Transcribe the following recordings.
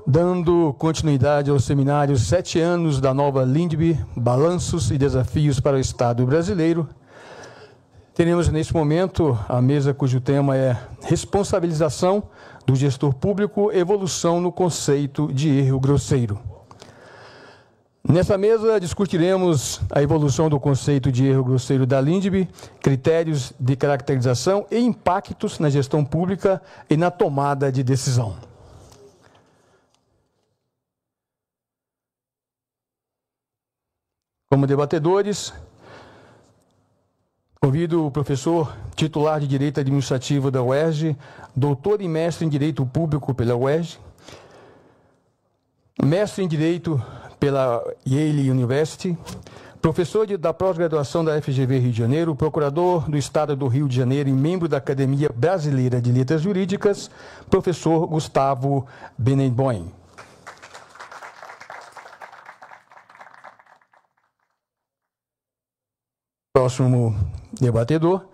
Dando continuidade ao seminário 7 anos da nova LINDB, Balanços e Desafios para o Estado Brasileiro, teremos neste momento a mesa cujo tema é Responsabilização do Gestor Público, Evolução no Conceito de Erro Grosseiro. Nessa mesa discutiremos a evolução do conceito de erro grosseiro da LINDB, critérios de caracterização e impactos na gestão pública e na tomada de decisão. Como debatedores, convido o professor titular de Direito Administrativo da UERJ, doutor e mestre em Direito Público pela UERJ, mestre em Direito pela Yale University, professor da pós-graduação da FGV Rio de Janeiro, procurador do Estado do Rio de Janeiro e membro da Academia Brasileira de Letras Jurídicas, professor Gustavo Benenboim. Próximo debatedor,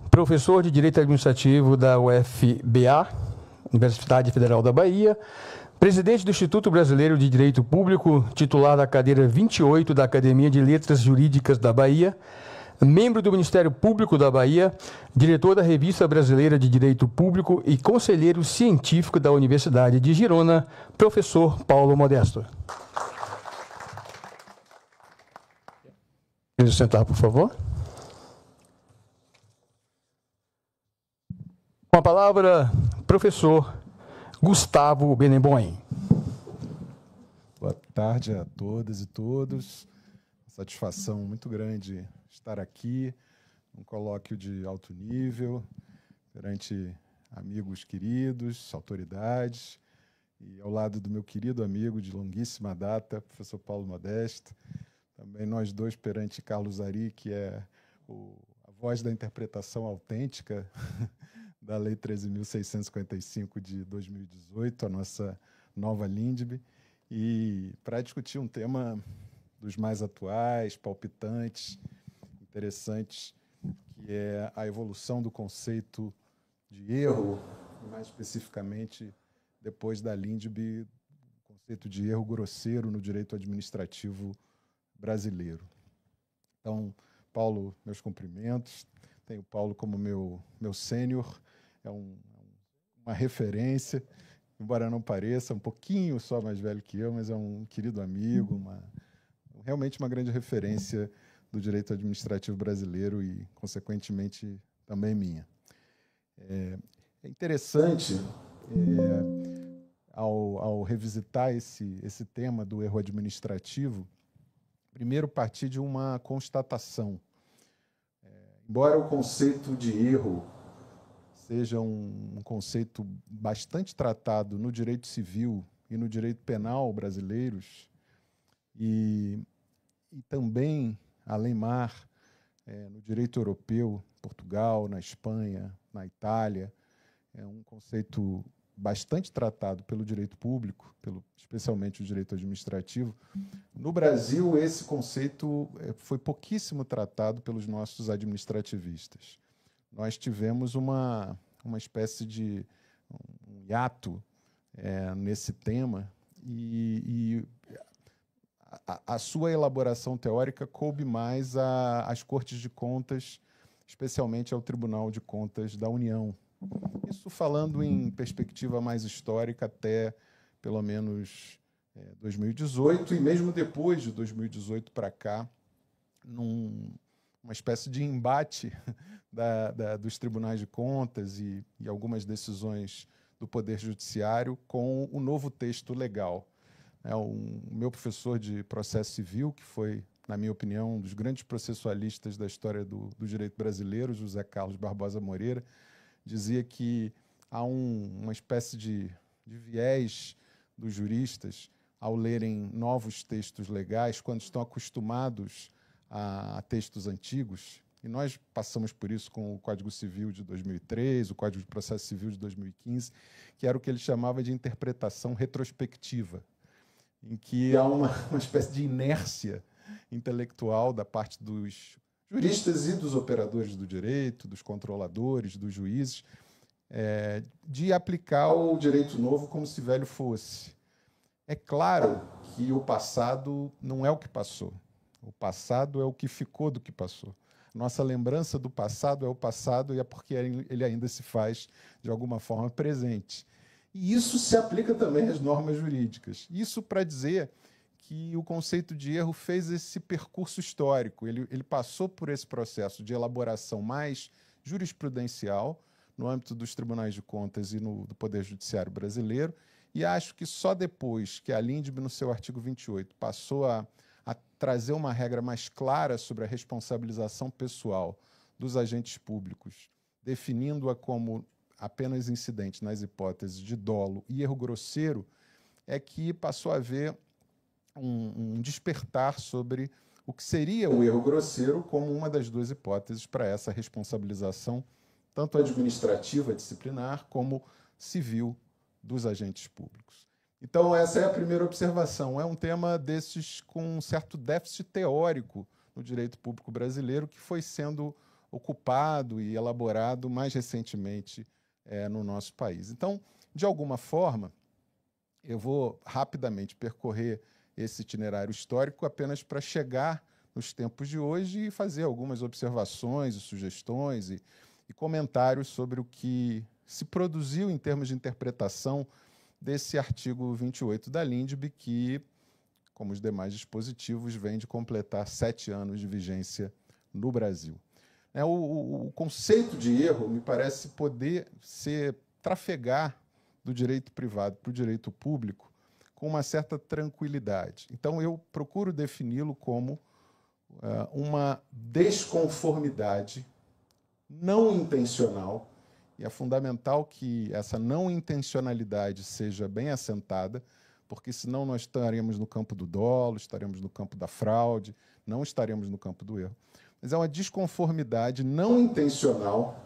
professor de Direito Administrativo da UFBA, Universidade Federal da Bahia, presidente do Instituto Brasileiro de Direito Público, titular da cadeira 28 da Academia de Letras Jurídicas da Bahia, membro do Ministério Público da Bahia, diretor da Revista Brasileira de Direito Público e conselheiro científico da Universidade de Girona, professor Paulo Modesto. Quer sentar, por favor? Com a palavra, professor Gustavo Benenboim. Boa tarde a todas e todos. Satisfação muito grande estar aqui, num colóquio de alto nível, perante amigos queridos, autoridades, e ao lado do meu querido amigo de longuíssima data, professor Paulo Modesto. Também nós dois perante Carlos Ari, que é a voz da interpretação autêntica da Lei 13.655 de 2018, a nossa nova LINDB, e para discutir um tema dos mais atuais, palpitantes, interessantes, que é a evolução do conceito de erro, mais especificamente depois da LINDB, o conceito de erro grosseiro no direito administrativo brasileiro. Então, Paulo, meus cumprimentos. Tenho o Paulo como meu sênior, é uma referência, embora não pareça, um pouquinho só mais velho que eu, mas é um querido amigo, realmente uma grande referência do direito administrativo brasileiro e, consequentemente, também minha. É interessante, ao revisitar esse tema do erro administrativo, primeiro partir de uma constatação. Embora o conceito de erro seja um conceito bastante tratado no direito civil e no direito penal brasileiros, e também, além mar, no direito europeu, Portugal, na Espanha, na Itália, é um conceito bastante tratado pelo direito público, especialmente o direito administrativo. No Brasil, esse conceito foi pouquíssimo tratado pelos nossos administrativistas. Nós tivemos uma espécie de um hiato nesse tema e a sua elaboração teórica coube mais às Cortes de Contas, especialmente ao Tribunal de Contas da União. Isso falando em perspectiva mais histórica até, pelo menos, 2018, e mesmo depois de 2018 para cá, uma espécie de embate dos tribunais de contas e algumas decisões do Poder Judiciário com o novo texto legal. O meu professor de processo civil, que foi, na minha opinião, um dos grandes processualistas da história do direito brasileiro, José Carlos Barbosa Moreira, dizia que há uma espécie de viés dos juristas ao lerem novos textos legais, quando estão acostumados a textos antigos, e nós passamos por isso com o Código Civil de 2003, o Código de Processo Civil de 2015, que era o que ele chamava de interpretação retrospectiva, em que há uma espécie de inércia intelectual da parte dos juristas e dos operadores do direito, dos controladores, dos juízes, de aplicar o direito novo como se velho fosse. É claro que o passado não é o que passou. O passado é o que ficou do que passou. Nossa lembrança do passado é o passado e é porque ele ainda se faz, de alguma forma, presente. E isso se aplica também às normas jurídicas. Isso para dizer que o conceito de erro fez esse percurso histórico. Ele passou por esse processo de elaboração mais jurisprudencial no âmbito dos tribunais de contas e do Poder Judiciário brasileiro, e acho que só depois que a LINDB, no seu artigo 28, passou a trazer uma regra mais clara sobre a responsabilização pessoal dos agentes públicos, definindo-a como apenas incidente nas hipóteses de dolo e erro grosseiro, é que passou a haver um despertar sobre o que seria o erro grosseiro como uma das duas hipóteses para essa responsabilização, tanto administrativa, disciplinar, como civil dos agentes públicos. Então, essa é a primeira observação. É um tema desses com um certo déficit teórico no direito público brasileiro que foi sendo ocupado e elaborado mais recentemente no nosso país. Então, de alguma forma, eu vou rapidamente percorrer esse itinerário histórico apenas para chegar nos tempos de hoje e fazer algumas observações e sugestões e comentários sobre o que se produziu em termos de interpretação desse artigo 28 da LINDB, que, como os demais dispositivos, vem de completar 7 anos de vigência no Brasil. O conceito de erro me parece poder trafegar do direito privado para o direito público com uma certa tranquilidade. Então, eu procuro defini-lo como uma desconformidade não intencional, e é fundamental que essa não intencionalidade seja bem assentada, porque senão nós estaremos no campo do dolo, estaremos no campo da fraude, não estaremos no campo do erro. Mas é uma desconformidade não intencional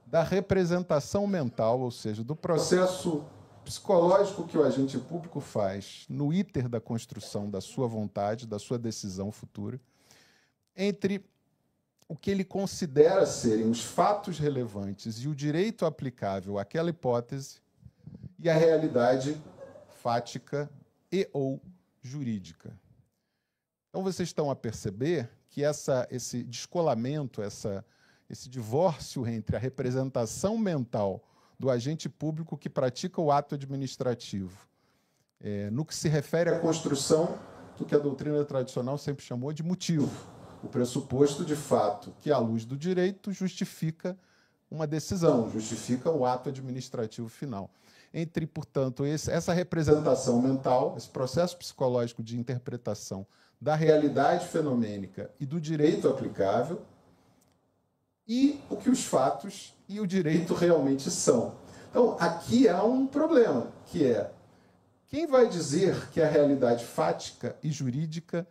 da representação mental, ou seja, do processo psicológico que o agente público faz no iter da construção da sua vontade, da sua decisão futura, entre o que ele considera serem os fatos relevantes e o direito aplicável àquela hipótese e a realidade fática e ou jurídica. Então, vocês estão a perceber que esse descolamento, esse divórcio entre a representação mental do agente público que pratica o ato administrativo, no que se refere à construção do que a doutrina tradicional sempre chamou de motivo, o pressuposto de fato que, à luz do direito, justifica uma decisão, justifica o ato administrativo final. Entre, portanto, essa representação mental, esse processo psicológico de interpretação da realidade fenomênica e do direito aplicável, e o que os fatos e o direito realmente são. Então, aqui há um problema, que é quem vai dizer que a realidade fática e jurídica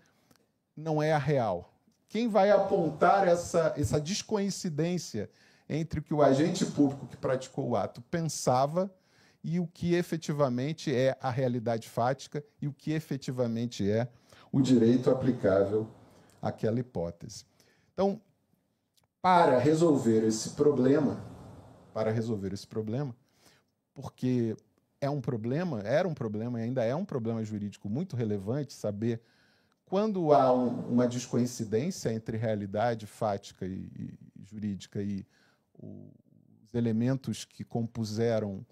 não é a real? Quem vai apontar essa descoincidência entre o que o agente público que praticou o ato pensava e o que efetivamente é a realidade fática e o que efetivamente é o direito aplicável àquela hipótese? Então, para resolver esse problema, porque era um problema e ainda é um problema jurídico muito relevante saber quando há uma descoincidência entre realidade fática e jurídica e os elementos que compuseram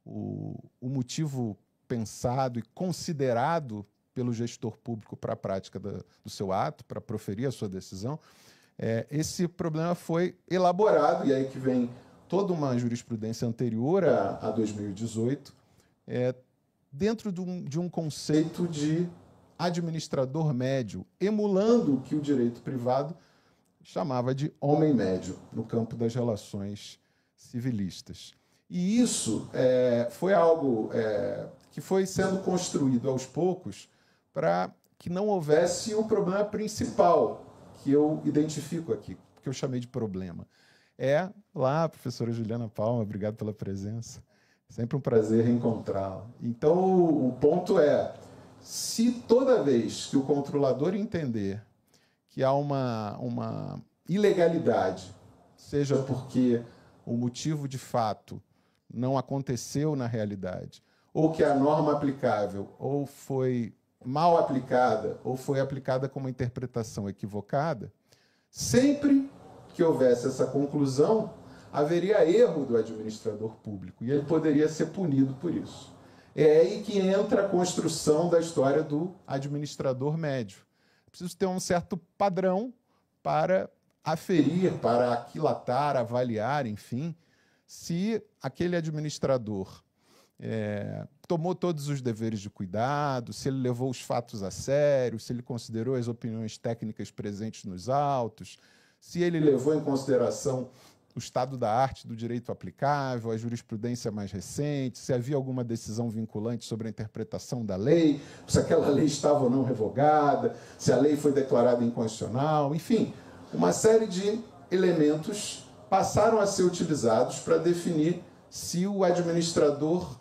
o motivo pensado e considerado pelo gestor público para a prática do seu ato, para proferir a sua decisão, esse problema foi elaborado, e aí que vem toda uma jurisprudência anterior a 2018, dentro de um conceito de administrador médio, emulando o que o direito privado chamava de homem médio, no campo das relações civilistas. E isso foi algo que foi sendo construído aos poucos para que não houvesse o problema principal que eu identifico aqui, que eu chamei de problema. Lá, professora Juliana Palma, obrigado pela presença. Sempre um prazer reencontrá-la. Então, o ponto é, se toda vez que o controlador entender que há uma ilegalidade, seja porque o motivo de fato não aconteceu na realidade, ou que a norma aplicável ou foi mal aplicada ou foi aplicada com uma interpretação equivocada, sempre que houvesse essa conclusão, haveria erro do administrador público e ele poderia ser punido por isso. É aí que entra a construção da história do administrador médio. Preciso ter um certo padrão para aferir, para aquilatar, avaliar, enfim, se aquele administrador tomou todos os deveres de cuidado, se ele levou os fatos a sério, se ele considerou as opiniões técnicas presentes nos autos, se ele levou em consideração o estado da arte do direito aplicável, a jurisprudência mais recente, se havia alguma decisão vinculante sobre a interpretação da lei, se aquela lei estava ou não revogada, se a lei foi declarada inconstitucional, enfim, uma série de elementos passaram a ser utilizados para definir se o administrador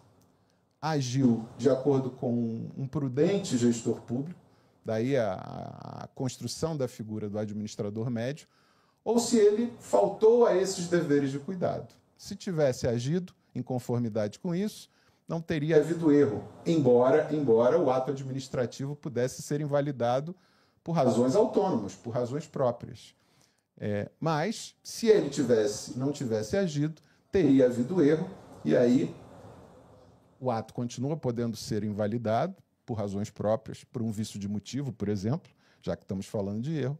agiu de acordo com um prudente gestor público, daí a construção da figura do administrador médio, ou se ele faltou a esses deveres de cuidado. Se tivesse agido em conformidade com isso, não teria havido erro, embora o ato administrativo pudesse ser invalidado por razões autônomas, por razões próprias. Mas, se ele não tivesse agido, teria havido erro, e aí o ato continua podendo ser invalidado por razões próprias, por um vício de motivo, por exemplo, já que estamos falando de erro,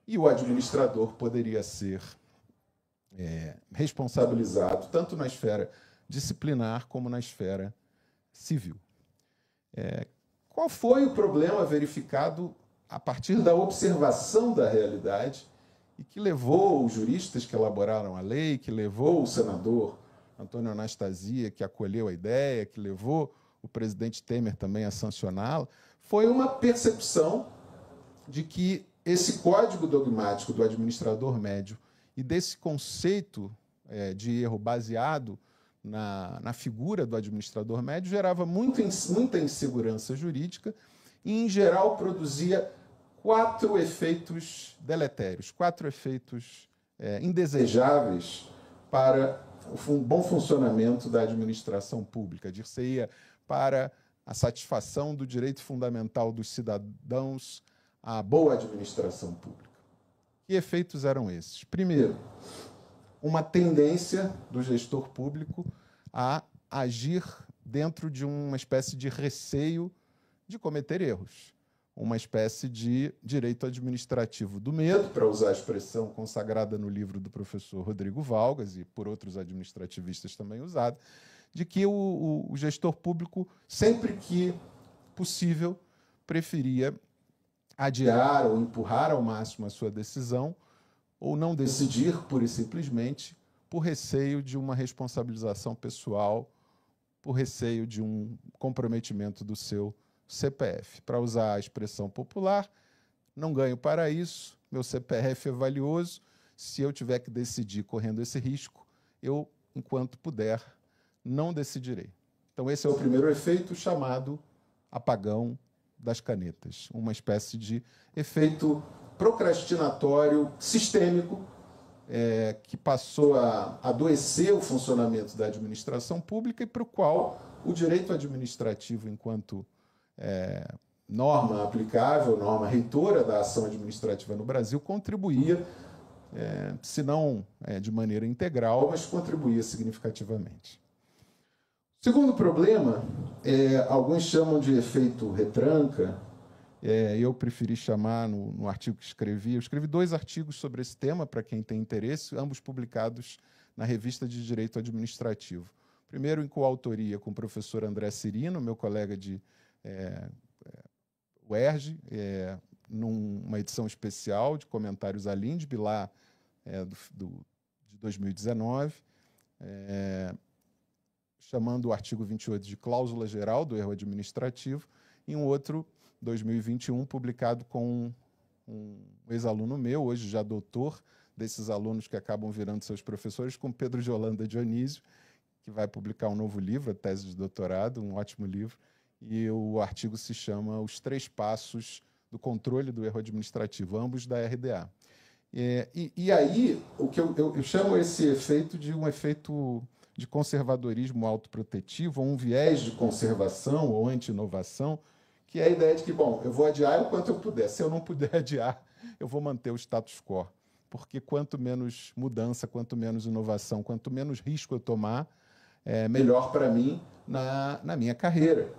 e o administrador poderia ser responsabilizado tanto na esfera disciplinar como na esfera civil. Qual foi o problema verificado a partir da observação da realidade e que levou os juristas que elaboraram a lei, que levou o senador Antônio Anastasia, que acolheu a ideia, que levou o presidente Temer também a sancioná-la? Foi uma percepção de que esse código dogmático do administrador médio e desse conceito de erro baseado na figura do administrador médio gerava muita insegurança jurídica e, em geral, produzia 4 efeitos deletérios, 4 efeitos indesejáveis para o bom funcionamento da administração pública, dir-se-ia para a satisfação do direito fundamental dos cidadãos à boa administração pública. Que efeitos eram esses? Primeiro, uma tendência do gestor público a agir dentro de uma espécie de receio de cometer erros, uma espécie de direito administrativo do medo, para usar a expressão consagrada no livro do professor Rodrigo Valgas e por outros administrativistas também usada, de que o gestor público, sempre que possível, preferia adiar ou empurrar ao máximo a sua decisão ou não decidir, pura e simplesmente, por receio de uma responsabilização pessoal, por receio de um comprometimento do seu CPF. Para usar a expressão popular, não ganho para isso, meu CPF é valioso, se eu tiver que decidir correndo esse risco, eu, enquanto puder, não decidirei. Então, esse é o primeiro efeito, chamado apagão das canetas, uma espécie de efeito procrastinatório sistêmico que passou a adoecer o funcionamento da administração pública e para o qual o direito administrativo, enquanto norma aplicável, norma reitora da ação administrativa no Brasil, contribuía, se não de maneira integral, mas contribuía significativamente. Segundo problema, alguns chamam de efeito retranca, eu preferi chamar no artigo que escrevi. Eu escrevi 2 artigos sobre esse tema, para quem tem interesse, ambos publicados na Revista de Direito Administrativo. Primeiro, em coautoria com o professor André Cirino, meu colega de UERJ, numa edição especial de comentários à LINDB, lá de 2019, chamando o artigo 28 de cláusula geral do erro administrativo, e um outro, 2021, publicado com um ex-aluno meu, hoje já doutor, desses alunos que acabam virando seus professores, com Pedro de Holanda Dionísio, que vai publicar um novo livro, a tese de doutorado, um ótimo livro, e o artigo se chama Os 3 Passos do Controle do Erro Administrativo, ambos da RDA. E aí, o que eu chamo esse efeito de um efeito de conservadorismo autoprotetivo, ou um viés de conservação ou anti-inovação, que é a ideia de que, bom, eu vou adiar o quanto eu puder. Se eu não puder adiar, eu vou manter o status quo. Porque quanto menos mudança, quanto menos inovação, quanto menos risco eu tomar, melhor para mim na minha carreira.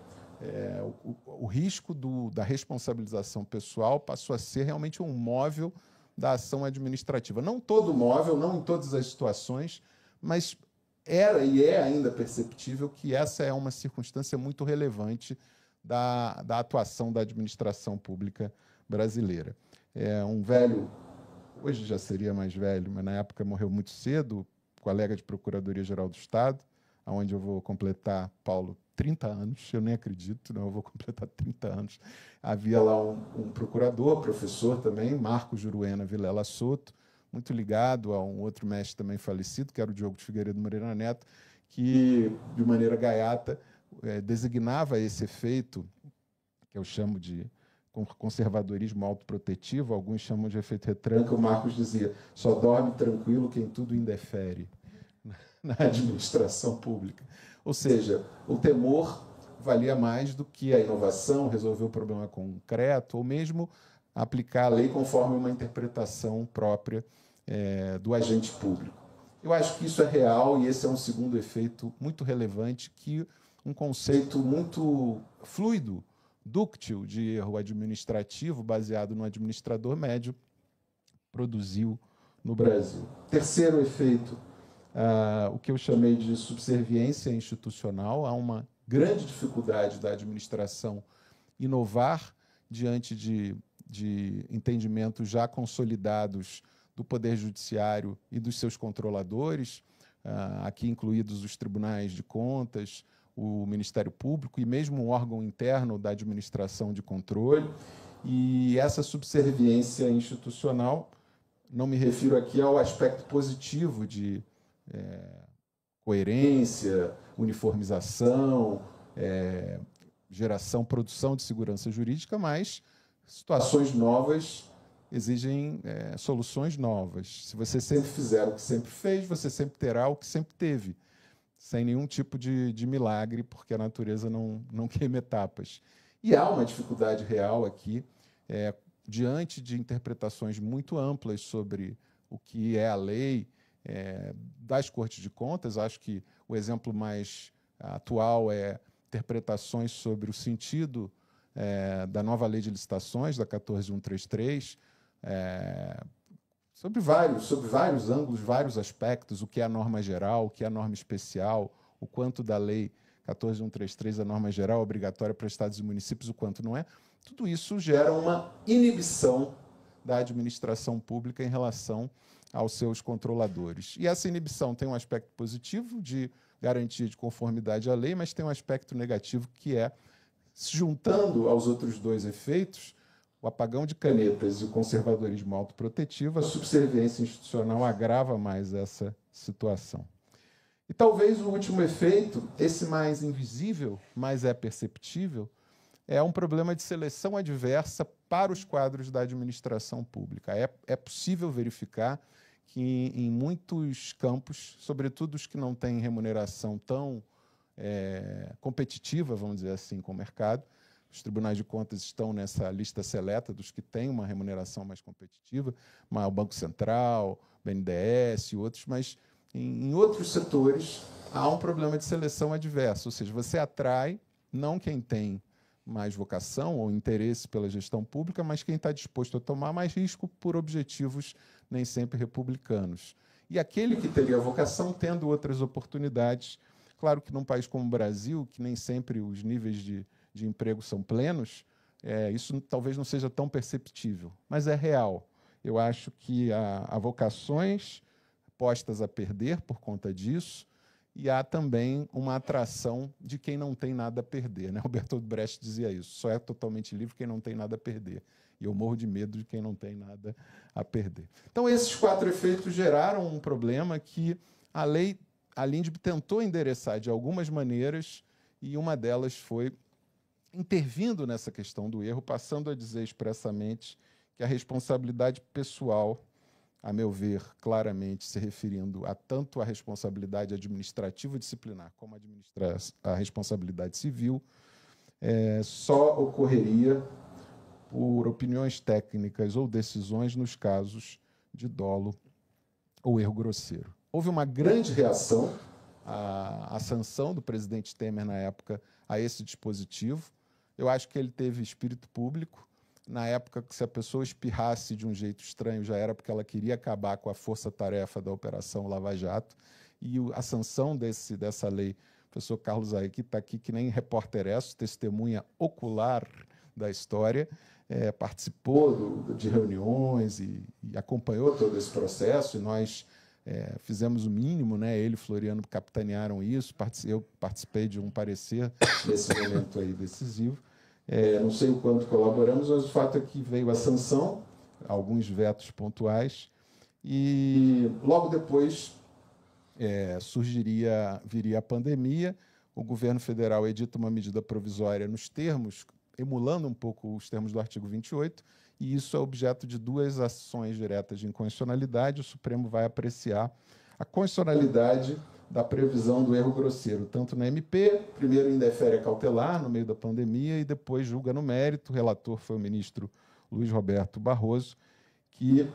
O risco da responsabilização pessoal passou a ser realmente um móvel da ação administrativa. Não todo móvel, não em todas as situações, mas era e é ainda perceptível que essa é uma circunstância muito relevante da atuação da administração pública brasileira. Um velho, hoje já seria mais velho, mas na época morreu muito cedo, colega de Procuradoria-Geral do Estado, onde eu vou completar, Paulo, 30 anos, eu nem acredito, não, eu vou completar 30 anos. Havia lá um procurador, professor também, Marcos Juruena Vilela Soto, muito ligado a um outro mestre também falecido, que era o Diogo de Figueiredo Moreira Neto, que, de maneira gaiata, designava esse efeito, que eu chamo de conservadorismo autoprotetivo, alguns chamam de efeito retranca. O Marcos dizia: só dorme tranquilo quem tudo indefere na administração pública. Ou seja, o temor valia mais do que a inovação, resolver o problema concreto, ou mesmo aplicar a lei conforme uma interpretação própria do agente público. Eu acho que isso é real e esse é um segundo efeito muito relevante que um conceito muito fluido, dúctil de erro administrativo, baseado no administrador médio, produziu no Brasil. Terceiro efeito, o que eu chamei de subserviência institucional. Há uma grande dificuldade da administração inovar diante de entendimentos já consolidados do Poder Judiciário e dos seus controladores, aqui incluídos os tribunais de contas, o Ministério Público e mesmo um órgão interno da administração de controle. E essa subserviência institucional, não me refiro aqui ao aspecto positivo de coerência, uniformização, geração, produção de segurança jurídica, mas situações novas exigem soluções novas. Se você sempre fizer o que sempre fez, você sempre terá o que sempre teve, sem nenhum tipo de milagre, porque a natureza não queima etapas. E há uma dificuldade real aqui, diante de interpretações muito amplas sobre o que é a lei das Cortes de Contas. Acho que o exemplo mais atual é interpretações sobre o sentido da nova lei de licitações, da 14.133, sobre vários ângulos, vários aspectos, o que é a norma geral, o que é a norma especial, o quanto da lei 14.133, a norma geral, obrigatória para estados e municípios, o quanto não é. Tudo isso gera uma inibição da administração pública em relação aos seus controladores. E essa inibição tem um aspecto positivo de garantia de conformidade à lei, mas tem um aspecto negativo que é, se juntando aos outros dois efeitos, o apagão de canetas e o conservadorismo autoprotetivo, a subserviência institucional agrava mais essa situação. E talvez o último efeito, esse mais invisível, mas é perceptível, é um problema de seleção adversa para os quadros da administração pública. É possível verificar que em muitos campos, sobretudo os que não têm remuneração tão competitiva, vamos dizer assim, com o mercado, os tribunais de contas estão nessa lista seleta dos que têm uma remuneração mais competitiva, o Banco Central, BNDES e outros, mas em outros setores há um problema de seleção adversa, ou seja, você atrai não quem tem mais vocação ou interesse pela gestão pública, mas quem está disposto a tomar mais risco por objetivos nem sempre republicanos. E aquele que teria vocação tendo outras oportunidades. Claro que num país como o Brasil, que nem sempre os níveis de emprego são plenos, isso talvez não seja tão perceptível, mas é real. Eu acho que há vocações postas a perder por conta disso, e há também uma atração de quem não tem nada a perder, né? O Bertolt Brecht dizia isso: só é totalmente livre quem não tem nada a perder. E eu morro de medo de quem não tem nada a perder. Então, esses 4 efeitos geraram um problema que a LINDB tentou endereçar de algumas maneiras, e uma delas foi intervindo nessa questão do erro, passando a dizer expressamente que a responsabilidade pessoal a meu ver, claramente se referindo a tanto a responsabilidade administrativa disciplinar como a responsabilidade civil, só ocorreria por opiniões técnicas ou decisões nos casos de dolo ou erro grosseiro. Houve uma grande reação à sanção do presidente Temer na época a esse dispositivo. Eu acho que ele teve espírito público. Na época, que se a pessoa espirrasse de um jeito estranho, já era porque ela queria acabar com a força-tarefa da Operação Lava Jato. E a sanção dessa lei, o professor Carlos Aik, que está aqui, que nem repórter testemunha ocular da história, participou de reuniões e acompanhou todo esse processo, e nós fizemos o mínimo, né? Ele e Floriano capitanearam isso, eu participei de um parecer nesse momento aí decisivo. Não sei o quanto colaboramos, mas o fato é que veio a sanção, alguns vetos pontuais, e logo depois viria a pandemia, o governo federal edita uma medida provisória nos termos, emulando um pouco os termos do artigo 28, e isso é objeto de 2 ações diretas de inconstitucionalidade. O Supremo vai apreciar a constitucionalidade da previsão do erro grosseiro, tanto na MP, primeiro indefere a cautelar, no meio da pandemia, e depois julga no mérito. O relator foi o ministro Luiz Roberto Barroso, que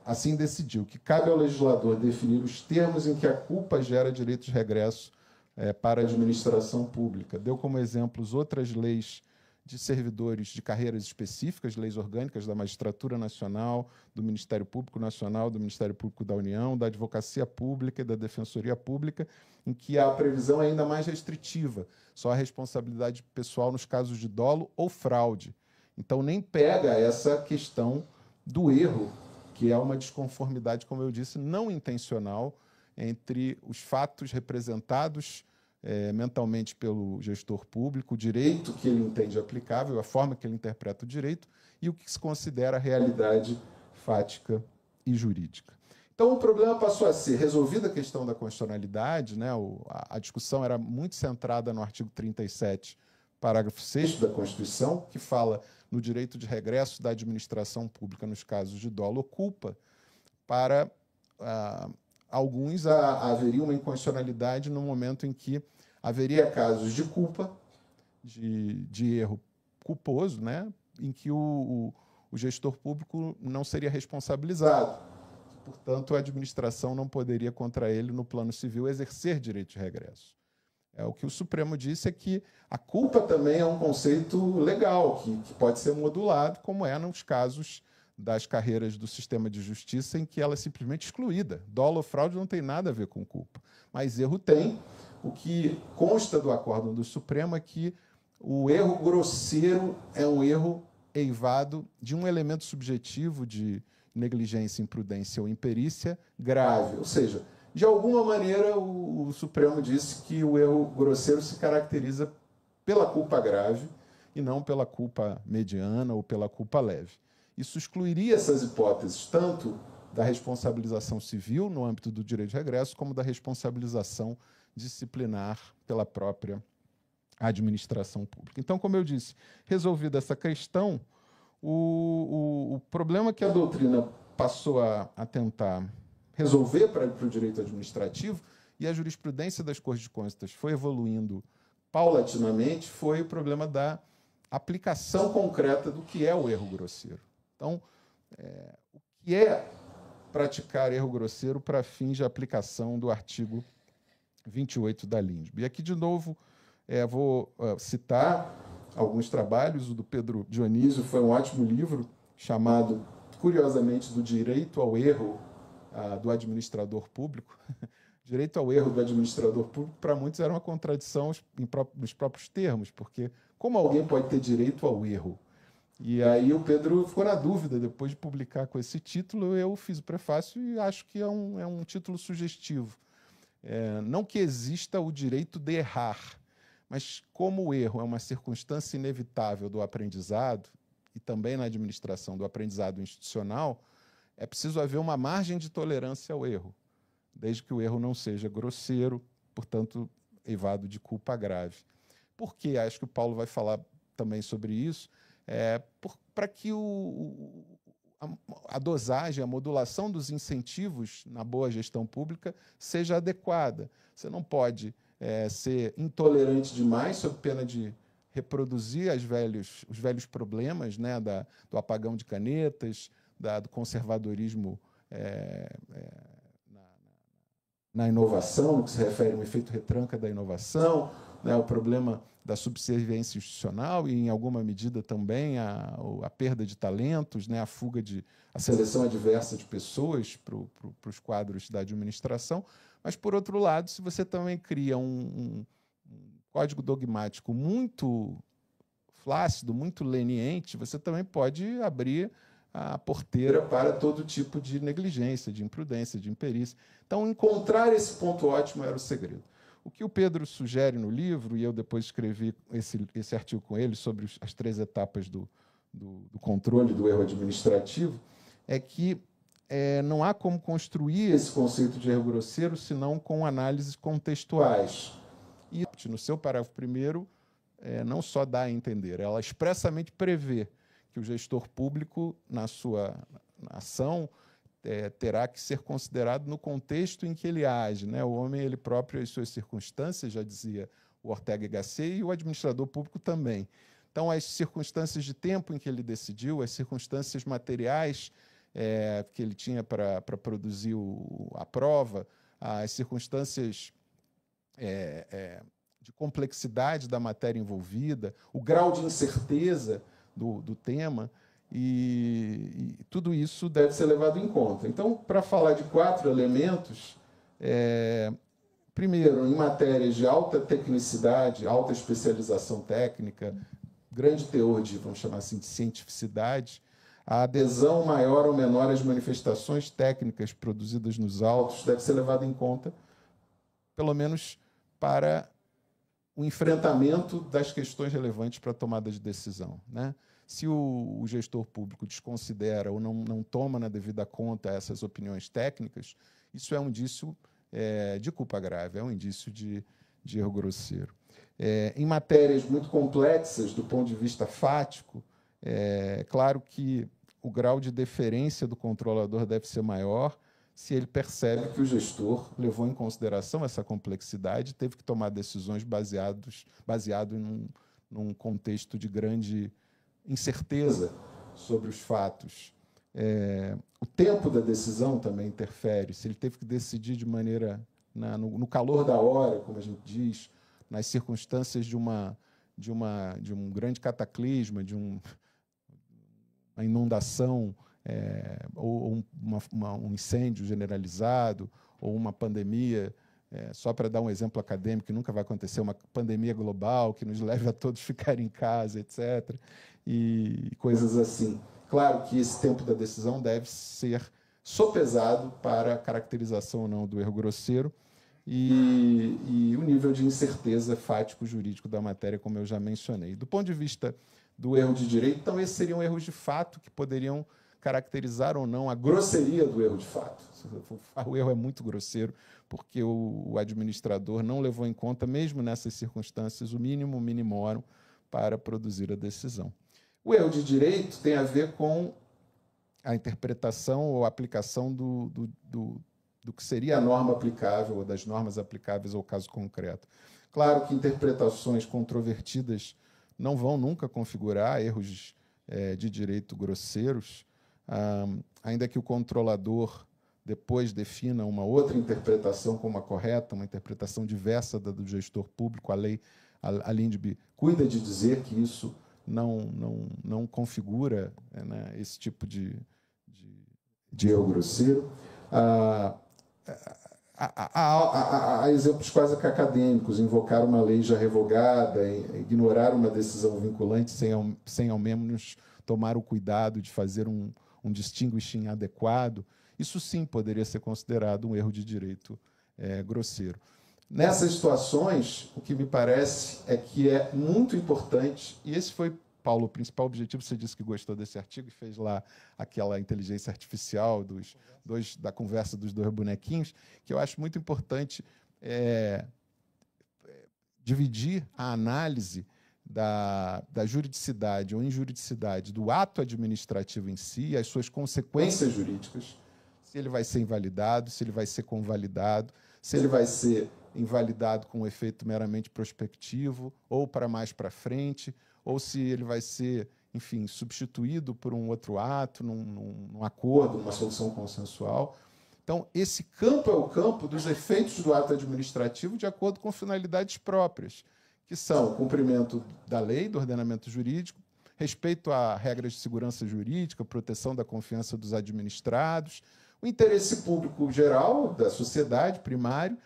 assim decidiu que cabe ao legislador definir os termos em que a culpa gera direito de regresso para a administração pública. Deu como exemplos outras leis de servidores de carreiras específicas, leis orgânicas da Magistratura Nacional, do Ministério Público Nacional, do Ministério Público da União, da Advocacia Pública e da Defensoria Pública, em que a previsão é ainda mais restritiva, só a responsabilidade pessoal nos casos de dolo ou fraude. Então, nem pega essa questão do erro, que é uma desconformidade, como eu disse, não intencional entre os fatos representados mentalmente pelo gestor público, o direito que ele entende aplicável, a forma que ele interpreta o direito e o que se considera a realidade fática e jurídica. Então, o problema passou a ser resolvida a questão da constitucionalidade, né? A discussão era muito centrada no artigo 37, parágrafo 6º da Constituição, que fala no direito de regresso da administração pública nos casos de dolo ou culpa. Para alguns, haveria uma inconstitucionalidade no momento em que haveria casos de culpa, de erro culposo, né, em que o gestor público não seria responsabilizado. Portanto, a administração não poderia, contra ele, no plano civil, exercer direito de regresso. O que o Supremo disse é que a culpa também é um conceito legal, que pode ser modulado, como é nos casos das carreiras do sistema de justiça, em que ela é simplesmente excluída. Dolo ou fraude não tem nada a ver com culpa, mas erro tem. O que consta do acórdão do Supremo é que o erro grosseiro é um erro eivado de um elemento subjetivo de negligência, imprudência ou imperícia grave. Ou seja, de alguma maneira, o Supremo disse que o erro grosseiro se caracteriza pela culpa grave e não pela culpa mediana ou pela culpa leve. Isso excluiria essas hipóteses, tanto da responsabilização civil, no âmbito do direito de regresso, como da responsabilização disciplinar pela própria administração pública. Então, como eu disse, resolvida essa questão, o problema que a doutrina passou a tentar resolver para o direito administrativo, e a jurisprudência das Cortes de Contas foi evoluindo paulatinamente, foi o problema da aplicação concreta do que é o erro grosseiro. Então, o que é praticar erro grosseiro para fins de aplicação do artigo 28 da LINDB? E aqui, de novo, vou citar alguns trabalhos. O do Pedro Dionísio foi um ótimo livro, chamado, curiosamente, Do Direito ao Erro do Administrador Público. Direito ao erro do administrador público, para muitos, era uma contradição nos próprios termos, porque como alguém pode ter direito ao erro? E aí o Pedro ficou na dúvida, depois de publicar com esse título. Eu fiz o prefácio e acho que é um título sugestivo. Não que exista o direito de errar, mas como o erro é uma circunstância inevitável do aprendizado, e também na administração do aprendizado institucional, é preciso haver uma margem de tolerância ao erro, desde que o erro não seja grosseiro, portanto, eivado de culpa grave. Por quê? Acho que o Paulo vai falar também sobre isso. Para que a dosagem, a modulação dos incentivos na boa gestão pública seja adequada. Você não pode ser intolerante demais, sob pena de reproduzir os velhos problemas, né, do apagão de canetas, do conservadorismo na inovação, no que se refere ao efeito retranca da inovação, né, o problema da subserviência institucional e, em alguma medida, também a perda de talentos, né, a seleção adversa de pessoas para os quadros da administração. Mas, por outro lado, se você também cria um código dogmático muito flácido, muito leniente, você também pode abrir a porteira para todo tipo de negligência, de imprudência, de imperícia. Então, encontrar esse ponto ótimo era o segredo. O que o Pedro sugere no livro, e eu depois escrevi esse artigo com ele sobre as 3 etapas do controle do erro administrativo, é que não há como construir esse conceito de erro grosseiro senão com análises contextuais. E, no seu parágrafo primeiro, não só dá a entender, ela expressamente prevê que o gestor público, na sua ação, terá que ser considerado no contexto em que ele age, né? O homem, ele próprio, as suas circunstâncias, já dizia o Ortega y Gasset, e o administrador público também. Então, as circunstâncias de tempo em que ele decidiu, as circunstâncias materiais que ele tinha para produzir a prova, as circunstâncias de complexidade da matéria envolvida, o grau de incerteza do tema, e tudo isso deve ser levado em conta. Então, para falar de 4 elementos, primeiro, em matérias de alta tecnicidade, alta especialização técnica, grande teor de, vamos chamar assim, de cientificidade, a adesão maior ou menor às manifestações técnicas produzidas nos autos deve ser levada em conta, pelo menos para o enfrentamento das questões relevantes para a tomada de decisão, né? Se o gestor público desconsidera ou não toma na devida conta essas opiniões técnicas, isso é um indício de culpa grave, é um indício de erro grosseiro. Em matérias muito complexas do ponto de vista fático, claro que o grau de deferência do controlador deve ser maior se ele percebe que o gestor levou em consideração essa complexidade e teve que tomar decisões baseado num contexto de grande incerteza sobre os fatos. O tempo da decisão também interfere. Se ele teve que decidir de maneira no calor da hora, como a gente diz, nas circunstâncias de um grande cataclisma, de uma inundação, ou um incêndio generalizado, ou uma pandemia, só para dar um exemplo acadêmico, que nunca vai acontecer, uma pandemia global que nos leve a todos ficarem em casa, etc., e coisas assim. Claro que esse tempo da decisão deve ser sopesado para a caracterização ou não do erro grosseiro e o nível de incerteza fático-jurídico da matéria, como eu já mencionei. Do ponto de vista do erro de direito, então, esses seriam erros de fato que poderiam caracterizar ou não a grosseria do erro de fato. O erro é muito grosseiro porque o administrador não levou em conta, mesmo nessas circunstâncias, o mínimo minimorum para produzir a decisão. O erro de direito tem a ver com a interpretação ou aplicação do que seria a norma aplicável, ou das normas aplicáveis ao caso concreto. Claro que interpretações controvertidas não vão nunca configurar erros de direito grosseiros, ainda que o controlador depois defina uma outra interpretação como a correta, uma interpretação diversa da do gestor público. A LINDB cuida de dizer que isso não configura, né, esse tipo de erro grosseiro. Há exemplos quase que acadêmicos: invocar uma lei já revogada, ignorar uma decisão vinculante sem ao menos tomar o cuidado de fazer um distinguishing adequado. Isso sim poderia ser considerado um erro de direito grosseiro. Nessas situações, o que me parece é que é muito importante, e esse foi, Paulo, o principal objetivo. Você disse que gostou desse artigo e fez lá aquela inteligência artificial da conversa dos 2 bonequinhos, que eu acho muito importante dividir a análise da juridicidade ou injuridicidade do ato administrativo em si, as suas consequências jurídicas, se ele vai ser invalidado, se ele vai ser convalidado, se ele vai ser invalidado com um efeito meramente prospectivo ou para mais para frente, ou se ele vai ser, enfim, substituído por um outro ato, num acordo, numa solução consensual. Então, esse campo é o campo dos efeitos do ato administrativo de acordo com finalidades próprias, que são o cumprimento da lei, do ordenamento jurídico, respeito a regras de segurança jurídica, proteção da confiança dos administrados, o interesse público geral da sociedade, primário,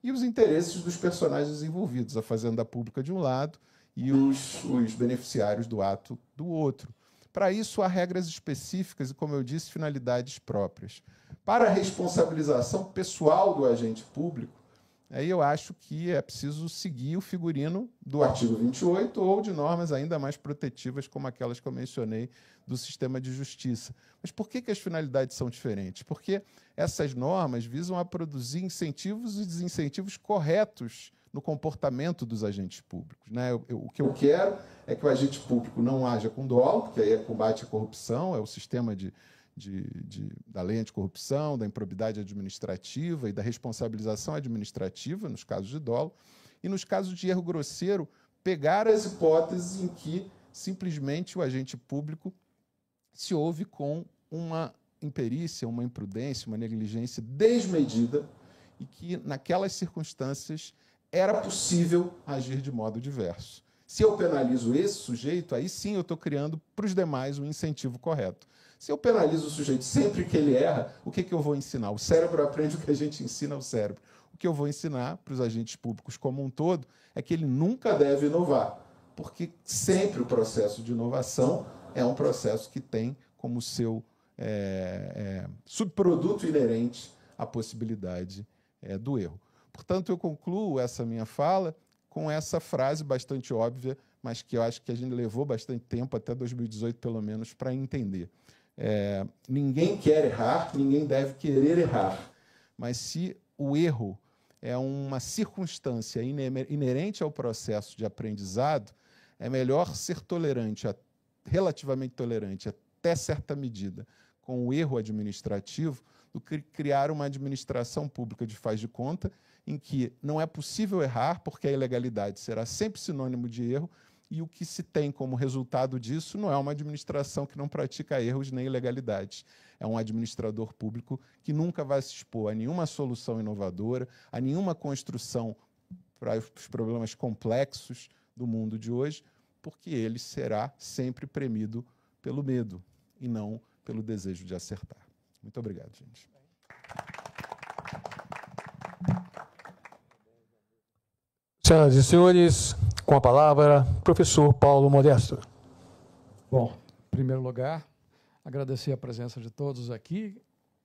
e os interesses dos personagens envolvidos, a fazenda pública de um lado e os beneficiários do ato do outro. Para isso, há regras específicas e, como eu disse, finalidades próprias. Para a responsabilização pessoal do agente público, aí eu acho que é preciso seguir o figurino do artigo 28 ou de normas ainda mais protetivas, como aquelas que eu mencionei do sistema de justiça. Mas por que as finalidades são diferentes? Porque essas normas visam a produzir incentivos e desincentivos corretos no comportamento dos agentes públicos, né? O que eu quero é que o agente público não haja com dolo, porque aí é combate à corrupção, é o sistema da lei anticorrupção, da improbidade administrativa e da responsabilização administrativa, nos casos de dolo, e nos casos de erro grosseiro, pegar as hipóteses em que simplesmente o agente público se ouve com uma imperícia, uma imprudência, uma negligência desmedida e que, naquelas circunstâncias, era possível agir de modo diverso. Se eu penalizo esse sujeito, aí sim eu estou criando para os demais um incentivo correto. Se eu penalizo o sujeito sempre que ele erra, o que eu vou ensinar? O cérebro aprende o que a gente ensina ao cérebro. O que eu vou ensinar para os agentes públicos como um todo é que ele nunca deve inovar, porque sempre o processo de inovação é um processo que tem como seu subproduto inerente a possibilidade do erro. Portanto, eu concluo essa minha fala com essa frase bastante óbvia, mas que eu acho que a gente levou bastante tempo, até 2018 pelo menos, para entender. Ninguém quer errar, ninguém deve querer errar, mas se o erro é uma circunstância inerente ao processo de aprendizado, é melhor ser tolerante, relativamente tolerante, até certa medida, com o erro administrativo, do que criar uma administração pública de faz de conta, em que não é possível errar, porque a ilegalidade será sempre sinônimo de erro, e o que se tem como resultado disso não é uma administração que não pratica erros nem ilegalidades. É um administrador público que nunca vai se expor a nenhuma solução inovadora, a nenhuma construção para os problemas complexos do mundo de hoje, porque ele será sempre premido pelo medo e não pelo desejo de acertar. Muito obrigado, gente. Senhoras e senhores, com a palavra, professor Paulo Modesto. Bom, em primeiro lugar, agradecer a presença de todos aqui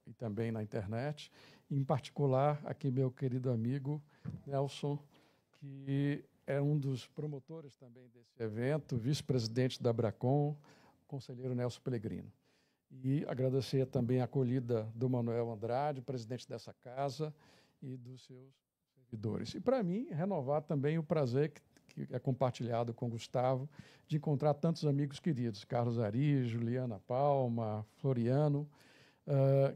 e também na internet, em particular aqui meu querido amigo Nelson, que é um dos promotores também desse evento, vice-presidente da Abracom, conselheiro Nelson Pellegrino. E agradecer também a acolhida do Manuel Andrade, presidente dessa casa, e dos seus servidores. E, para mim, renovar também o prazer que é compartilhado com o Gustavo, de encontrar tantos amigos queridos, Carlos Ari, Juliana Palma, Floriano,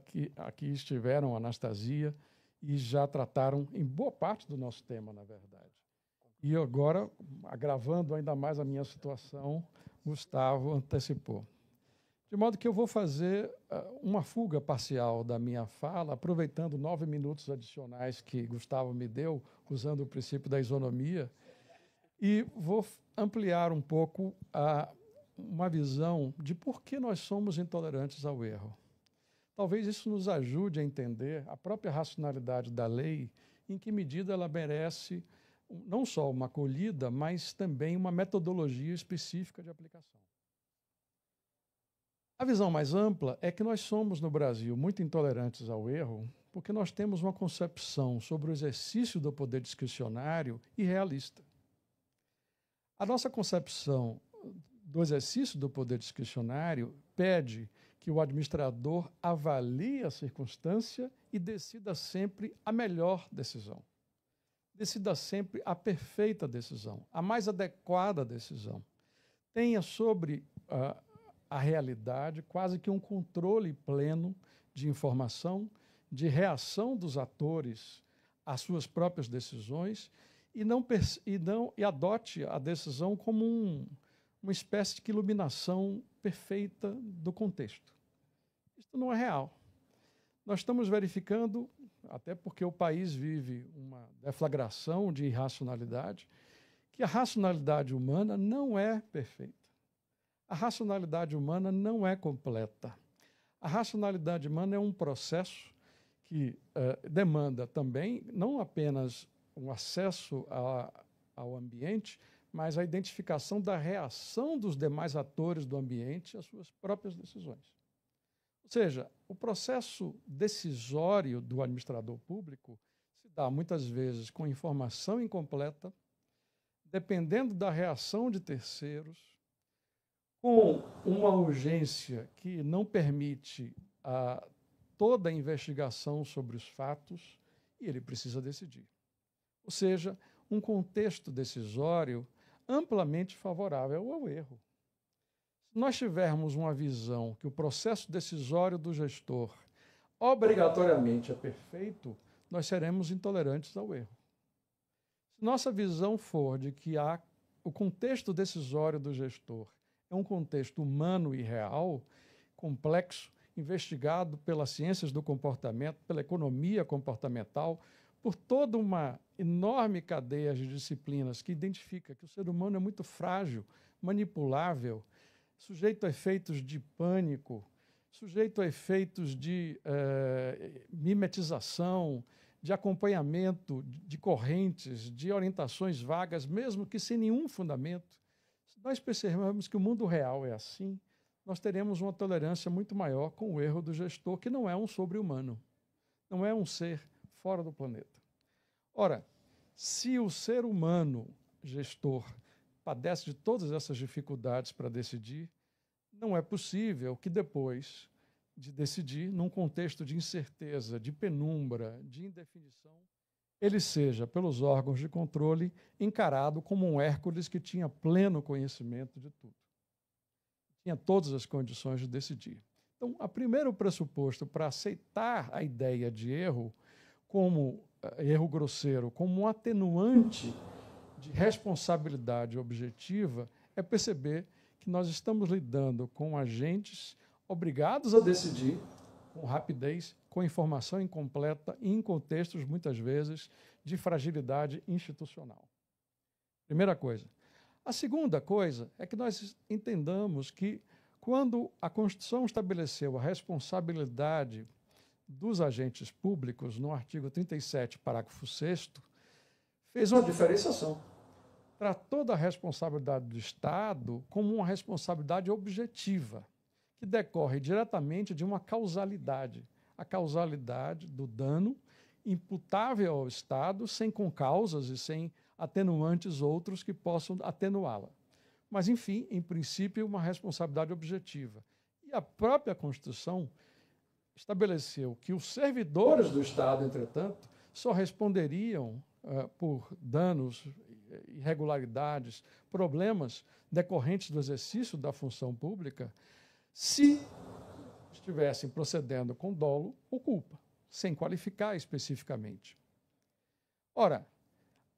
que aqui estiveram, Anastasia, e já trataram em boa parte do nosso tema, na verdade. E agora, agravando ainda mais a minha situação, Gustavo antecipou. De modo que eu vou fazer uma fuga parcial da minha fala, aproveitando 9 minutos adicionais que Gustavo me deu, usando o princípio da isonomia, e vou ampliar um pouco uma visão de por que nós somos intolerantes ao erro. Talvez isso nos ajude a entender a própria racionalidade da lei, em que medida ela merece não só uma acolhida, mas também uma metodologia específica de aplicação. A visão mais ampla é que nós somos, no Brasil, muito intolerantes ao erro, porque nós temos uma concepção sobre o exercício do poder discricionário irrealista. A nossa concepção do exercício do poder discricionário pede que o administrador avalie a circunstância e decida sempre a melhor decisão. decida sempre a perfeita decisão, a mais adequada decisão. Tenha sobre a realidade quase que um controle pleno de informação, de reação dos atores às suas próprias decisões e adote a decisão como uma espécie de iluminação perfeita do contexto. Isso não é real. Nós estamos verificando, até porque o país vive uma deflagração de irracionalidade, que a racionalidade humana não é perfeita. A racionalidade humana não é completa. A racionalidade humana é um processo que demanda também não apenas um acesso ao ambiente, mas a identificação da reação dos demais atores do ambiente às suas próprias decisões. Ou seja, o processo decisório do administrador público se dá muitas vezes com informação incompleta, dependendo da reação de terceiros, com uma urgência que não permite toda a investigação sobre os fatos, e ele precisa decidir. Ou seja, um contexto decisório amplamente favorável ao erro. Se nós tivermos uma visão que o processo decisório do gestor obrigatoriamente é perfeito, nós seremos intolerantes ao erro. Se nossa visão for de que o contexto decisório do gestor é um contexto humano e real, complexo, investigado pelas ciências do comportamento, pela economia comportamental, por toda uma enorme cadeia de disciplinas que identifica que o ser humano é muito frágil, manipulável, sujeito a efeitos de pânico, sujeito a efeitos de mimetização, de acompanhamento de correntes, de orientações vagas, mesmo que sem nenhum fundamento. Se nós percebermos que o mundo real é assim, nós teremos uma tolerância muito maior com o erro do gestor, que não é um sobre-humano, não é um ser fora do planeta. Ora, se o ser humano gestor padece de todas essas dificuldades para decidir, não é possível que depois de decidir, num contexto de incerteza, de penumbra, de indefinição, ele seja, pelos órgãos de controle, encarado como um Hércules que tinha pleno conhecimento de tudo. Tinha todas as condições de decidir. Então, o primeiro pressuposto para aceitar a ideia de erro, como erro grosseiro, como um atenuante de responsabilidade objetiva, é perceber que nós estamos lidando com agentes obrigados a decidir com rapidez, com informação incompleta e em contextos, muitas vezes, de fragilidade institucional. Primeira coisa. A segunda coisa é que nós entendamos que, quando a Constituição estabeleceu a responsabilidade dos agentes públicos, no artigo 37, parágrafo 6º, fez uma diferenciação. Tratou da responsabilidade do Estado como uma responsabilidade objetiva, que decorre diretamente de uma causalidade. A causalidade do dano imputável ao Estado, sem concausas e sem atenuantes outros que possam atenuá-la. Mas, enfim, em princípio, uma responsabilidade objetiva. E a própria Constituição estabeleceu que os servidores do Estado, entretanto, só responderiam por danos, irregularidades, problemas decorrentes do exercício da função pública, se estivessem procedendo com dolo ou culpa, sem qualificar especificamente. Ora,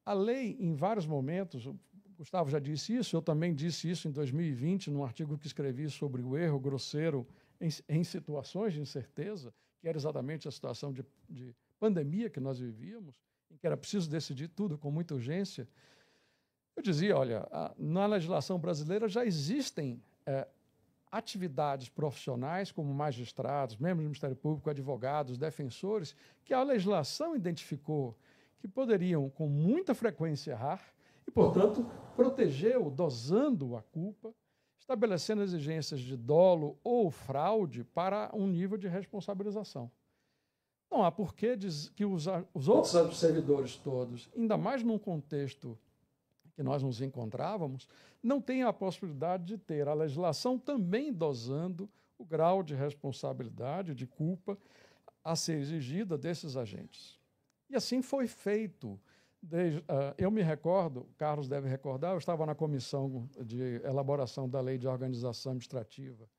a lei, em vários momentos, o Gustavo já disse isso, eu também disse isso em 2020, num artigo que escrevi sobre o erro grosseiro em situações de incerteza, que era exatamente a situação de pandemia que nós vivíamos, em que era preciso decidir tudo com muita urgência. Eu dizia, olha, na legislação brasileira já existem atividades profissionais, como magistrados, membros do Ministério Público, advogados, defensores, que a legislação identificou que poderiam, com muita frequência, errar e, portanto, protegeu, dosando a culpa, estabelecendo exigências de dolo ou fraude para um nível de responsabilização. Não há porquê que os outros servidores todos, ainda mais num contexto que nós nos encontrávamos, não tenham a possibilidade de ter a legislação também dosando o grau de responsabilidade, de culpa a ser exigida desses agentes. E assim foi feito eu me recordo, Carlos deve recordar, eu estava na comissão de elaboração da Lei de Organização Administrativa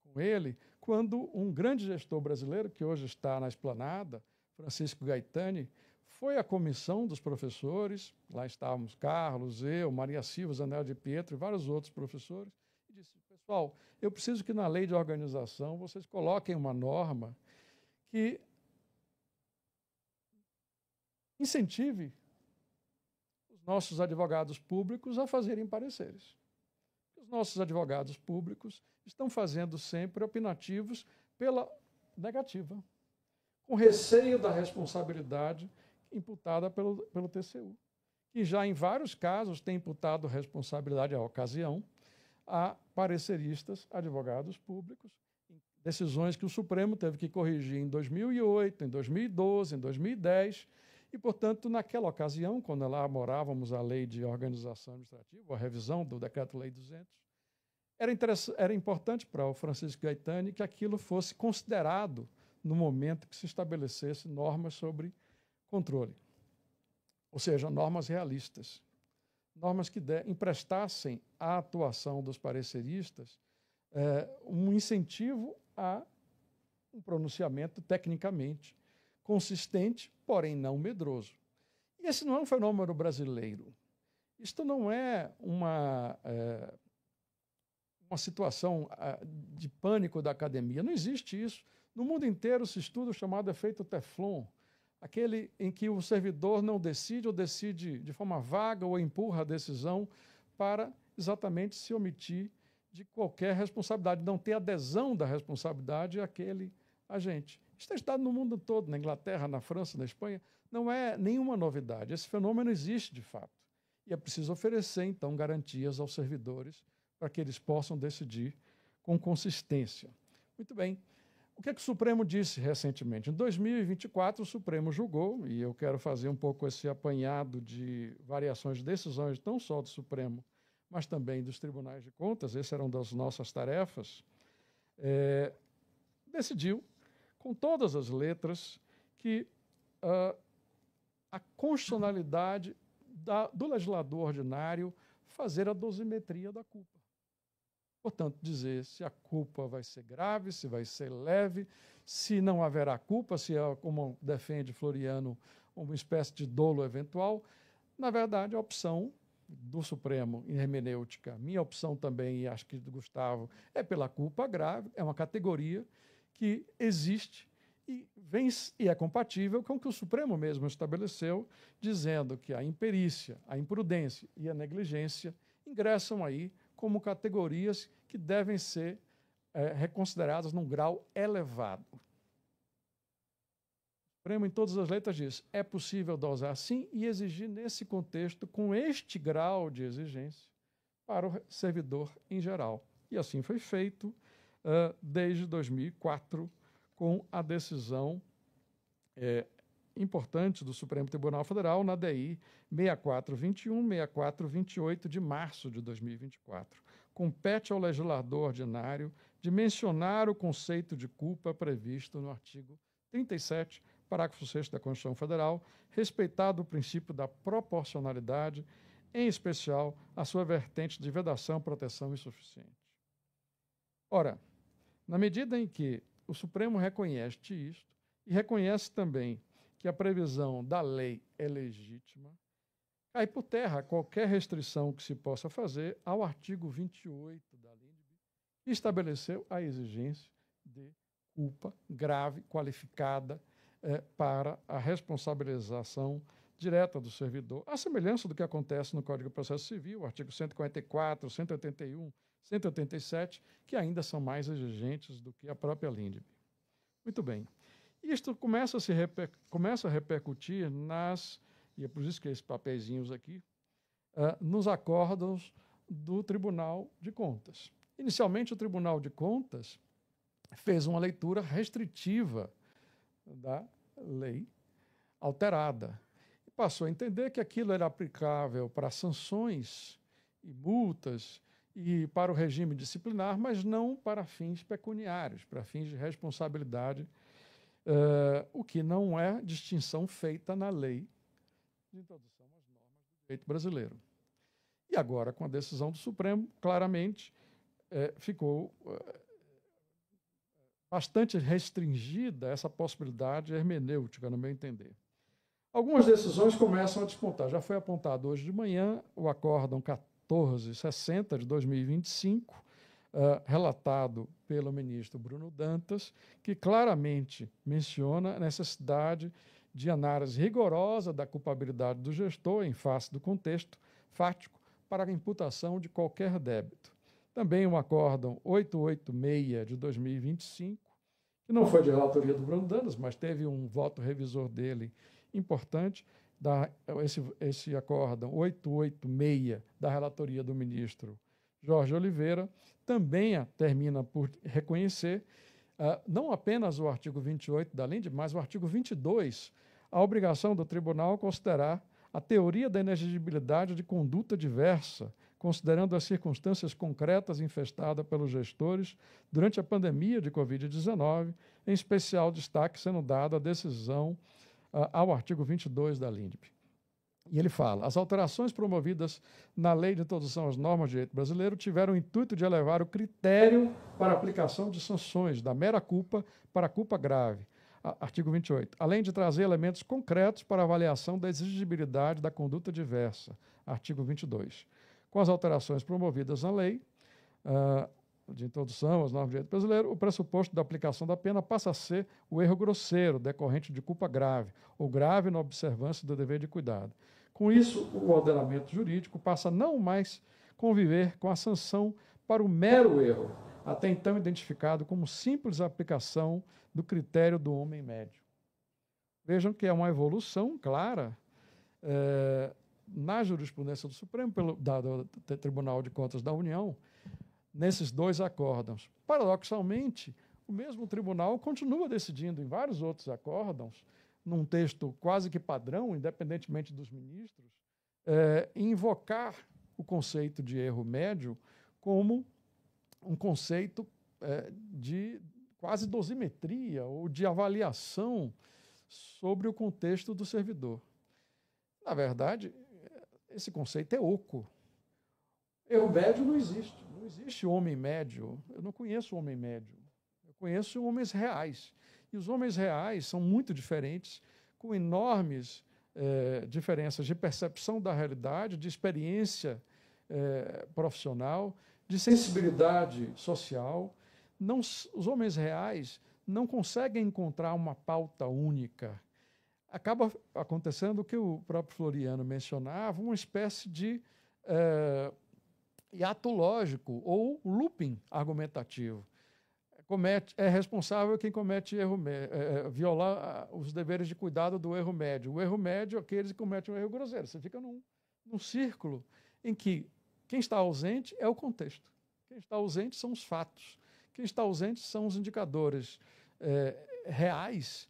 com ele, quando um grande gestor brasileiro, que hoje está na Esplanada, Francisco Gaetani, foi à comissão dos professores, lá estávamos Carlos, eu, Maria Silva, Zanella de Pietro e vários outros professores, e disse, pessoal, eu preciso que na Lei de Organização vocês coloquem uma norma que incentive os nossos advogados públicos a fazerem pareceres. Os nossos advogados públicos estão fazendo sempre opinativos pela negativa, com receio da responsabilidade imputada pelo TCU, que já em vários casos tem imputado responsabilidade à ocasião a pareceristas, advogados públicos, decisões que o Supremo teve que corrigir em 2008, em 2012, em 2010, e, portanto, naquela ocasião, quando elaborávamos a Lei de Organização Administrativa, a revisão do Decreto-Lei 200, era importante para o Francisco Gaetani que aquilo fosse considerado no momento que se estabelecesse normas sobre controle, ou seja, normas realistas, normas que emprestassem à atuação dos pareceristas um incentivo a um pronunciamento tecnicamente consistente, porém não medroso. E esse não é um fenômeno brasileiro. Isto não é uma situação de pânico da academia. Não existe isso. No mundo inteiro se estuda o chamado efeito Teflon, aquele em que o servidor não decide ou decide de forma vaga ou empurra a decisão para exatamente se omitir de qualquer responsabilidade, não ter adesão da responsabilidade àquele agente. Isso é estudado no mundo todo, na Inglaterra, na França, na Espanha. Não é nenhuma novidade. Esse fenômeno existe de fato. E é preciso oferecer, então, garantias aos servidores para que eles possam decidir com consistência. Muito bem. O que é que o Supremo disse recentemente? Em 2024, o Supremo julgou, e eu quero fazer um pouco esse apanhado de variações de decisões, não só do Supremo, mas também dos tribunais de contas, essa era uma das nossas tarefas, decidiu, com todas as letras, que a constitucionalidade do legislador ordinário fazer a dosimetria da culpa. Portanto, dizer se a culpa vai ser grave, se vai ser leve, se não haverá culpa, se é, como defende Floriano, uma espécie de dolo eventual. Na verdade, a opção do Supremo em hermenêutica, minha opção também, e acho que do Gustavo, é pela culpa grave, é uma categoria que existe e é compatível com o que o Supremo mesmo estabeleceu, dizendo que a imperícia, a imprudência e a negligência ingressam aí como categorias que devem ser reconsideradas num grau elevado. O Supremo, em todas as letras, diz é possível dosar sim e exigir nesse contexto, com este grau de exigência, para o servidor em geral. E assim foi feito desde 2004, com a decisão importante do Supremo Tribunal Federal na DI 6421, 6428 de março de 2024. Compete ao legislador ordinário dimensionar o conceito de culpa previsto no artigo 37, parágrafo 6º da Constituição Federal, respeitado o princípio da proporcionalidade, em especial a sua vertente de vedação, proteção e suficiente. Ora, na medida em que o Supremo reconhece isto e reconhece também que a previsão da lei é legítima, cai por terra qualquer restrição que se possa fazer ao artigo 28 da LINDB, que estabeleceu a exigência de culpa grave, qualificada, para a responsabilização direta do servidor, à semelhança do que acontece no Código de Processo Civil, artigo 144, 181, 187, que ainda são mais exigentes do que a própria LINDB. Muito bem. Isto começa a repercutir e é por isso que esses papeizinhos aqui, nos acórdãos do Tribunal de Contas. Inicialmente, o Tribunal de Contas fez uma leitura restritiva da lei alterada e passou a entender que aquilo era aplicável para sanções e multas e para o regime disciplinar, mas não para fins pecuniários, para fins de responsabilidade, o que não é distinção feita na lei de introdução direito brasileiro. E agora, com a decisão do Supremo, claramente ficou bastante restringida essa possibilidade hermenêutica, no meu entender. Algumas decisões começam a despontar. Já foi apontado hoje de manhã o Acórdão 1460 de 2025, relatado pelo ministro Bruno Dantas, que claramente menciona a necessidade de análise rigorosa da culpabilidade do gestor em face do contexto fático para a imputação de qualquer débito. Também o Acórdão 886 de 2025, que não foi de relatoria do Bruno Dantas, mas teve um voto revisor dele importante, esse Acórdão 886 da relatoria do ministro Jorge Oliveira, também termina por reconhecer não apenas o artigo 28 da LINDB, mas o artigo 22, a obrigação do tribunal considerar a teoria da inexigibilidade de conduta diversa, considerando as circunstâncias concretas infestadas pelos gestores durante a pandemia de Covid-19, em especial destaque sendo dado à decisão ao artigo 22 da LINDB. E ele fala, as alterações promovidas na Lei de Introdução às Normas de Direito Brasileiro tiveram o intuito de elevar o critério para a aplicação de sanções da mera culpa para a culpa grave, artigo 28, além de trazer elementos concretos para a avaliação da exigibilidade da conduta diversa, artigo 22. Com as alterações promovidas na lei de introdução às normas de direito brasileiro, o pressuposto da aplicação da pena passa a ser o erro grosseiro decorrente de culpa grave, ou grave na observância do dever de cuidado. Com isso, o ordenamento jurídico passa a não mais conviver com a sanção para o mero erro, até então identificado como simples aplicação do critério do homem médio. Vejam que é uma evolução clara na jurisprudência do Supremo, do Tribunal de Contas da União, nesses dois acórdãos. Paradoxalmente, o mesmo tribunal continua decidindo em vários outros acórdãos, num texto quase que padrão, independentemente dos ministros, invocar o conceito de erro médio como um conceito de quase dosimetria ou de avaliação sobre o contexto do servidor. Na verdade, esse conceito é oco. Erro médio não existe. Não existe homem médio. Eu não conheço homem médio. Eu conheço homens reais. E os homens reais são muito diferentes, com enormes diferenças de percepção da realidade, de experiência profissional, de sensibilidade social. Os homens reais não conseguem encontrar uma pauta única. Acaba acontecendo o que o próprio Floriano mencionava, uma espécie de hiato lógico ou looping argumentativo. É responsável quem comete erro violar os deveres de cuidado do erro médio. O erro médio é aqueles que cometem um erro grosseiro. Você fica num círculo em que quem está ausente é o contexto. Quem está ausente são os fatos. Quem está ausente são os indicadores reais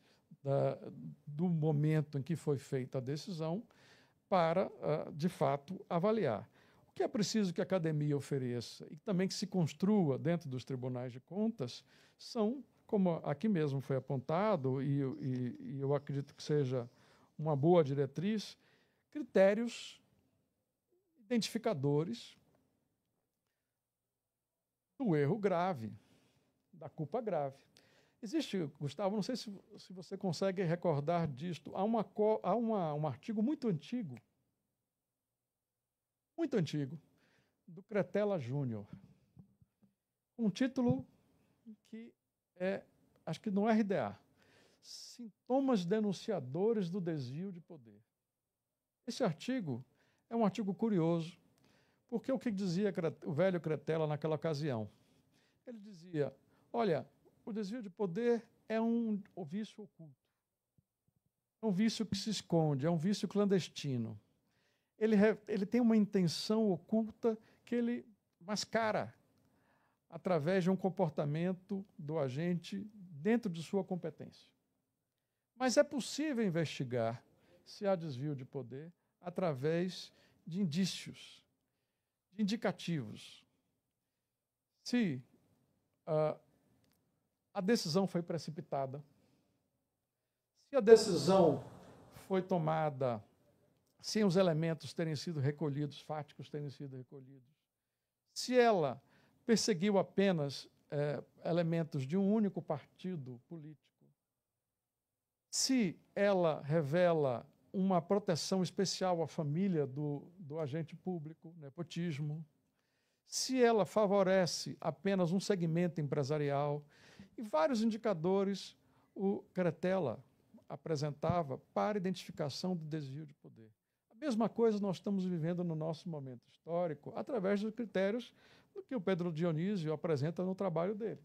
do momento em que foi feita a decisão para, de fato, avaliar. O que é preciso que a academia ofereça e também que se construa dentro dos tribunais de contas são, como aqui mesmo foi apontado, e eu acredito que seja uma boa diretriz, critérios identificadores do erro grave, da culpa grave. Existe, Gustavo, não sei se você consegue recordar disto, há um artigo muito antigo, do Cretella Júnior, um título que acho que no RDA, Sintomas Denunciadores do Desvio de Poder. Esse artigo é um artigo curioso, porque o que dizia o velho Cretella naquela ocasião? Ele dizia, olha, o desvio de poder é um vício oculto, é um vício que se esconde, é um vício clandestino. Ele tem uma intenção oculta que ele mascara através de um comportamento do agente dentro de sua competência. Mas é possível investigar se há desvio de poder através de indícios, de indicativos. Se a decisão foi precipitada, se a decisão foi tomada sem os elementos terem sido recolhidos, fáticos terem sido recolhidos, se ela perseguiu apenas elementos de um único partido político, se ela revela uma proteção especial à família do agente público, nepotismo, se ela favorece apenas um segmento empresarial, e vários indicadores o Cretella apresentava para identificação do desvio de poder. A mesma coisa nós estamos vivendo no nosso momento histórico, através dos critérios do que o Pedro Dionísio apresenta no trabalho dele.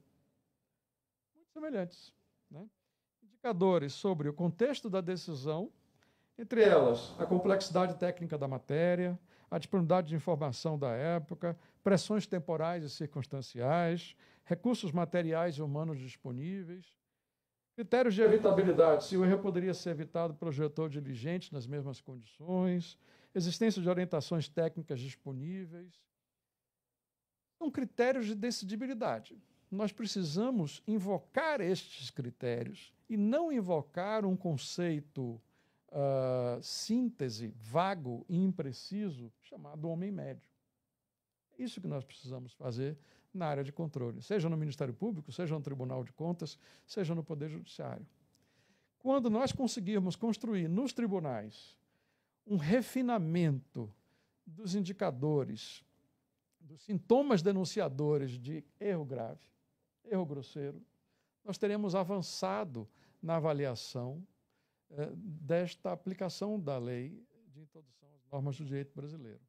Muito semelhantes, né? Indicadores sobre o contexto da decisão, entre elas a complexidade técnica da matéria, a disponibilidade de informação da época, pressões temporais e circunstanciais, recursos materiais e humanos disponíveis, critérios de evitabilidade, se o erro poderia ser evitado pelo gestor diligente nas mesmas condições, existência de orientações técnicas disponíveis. São critérios de decidibilidade. Nós precisamos invocar estes critérios e não invocar um conceito síntese, vago e impreciso, chamado homem médio. É isso que nós precisamos fazer na área de controle, seja no Ministério Público, seja no Tribunal de Contas, seja no Poder Judiciário. Quando nós conseguirmos construir nos tribunais um refinamento dos indicadores, dos sintomas denunciadores de erro grave, erro grosseiro, nós teremos avançado na avaliação desta aplicação da lei de introdução às normas do direito brasileiro.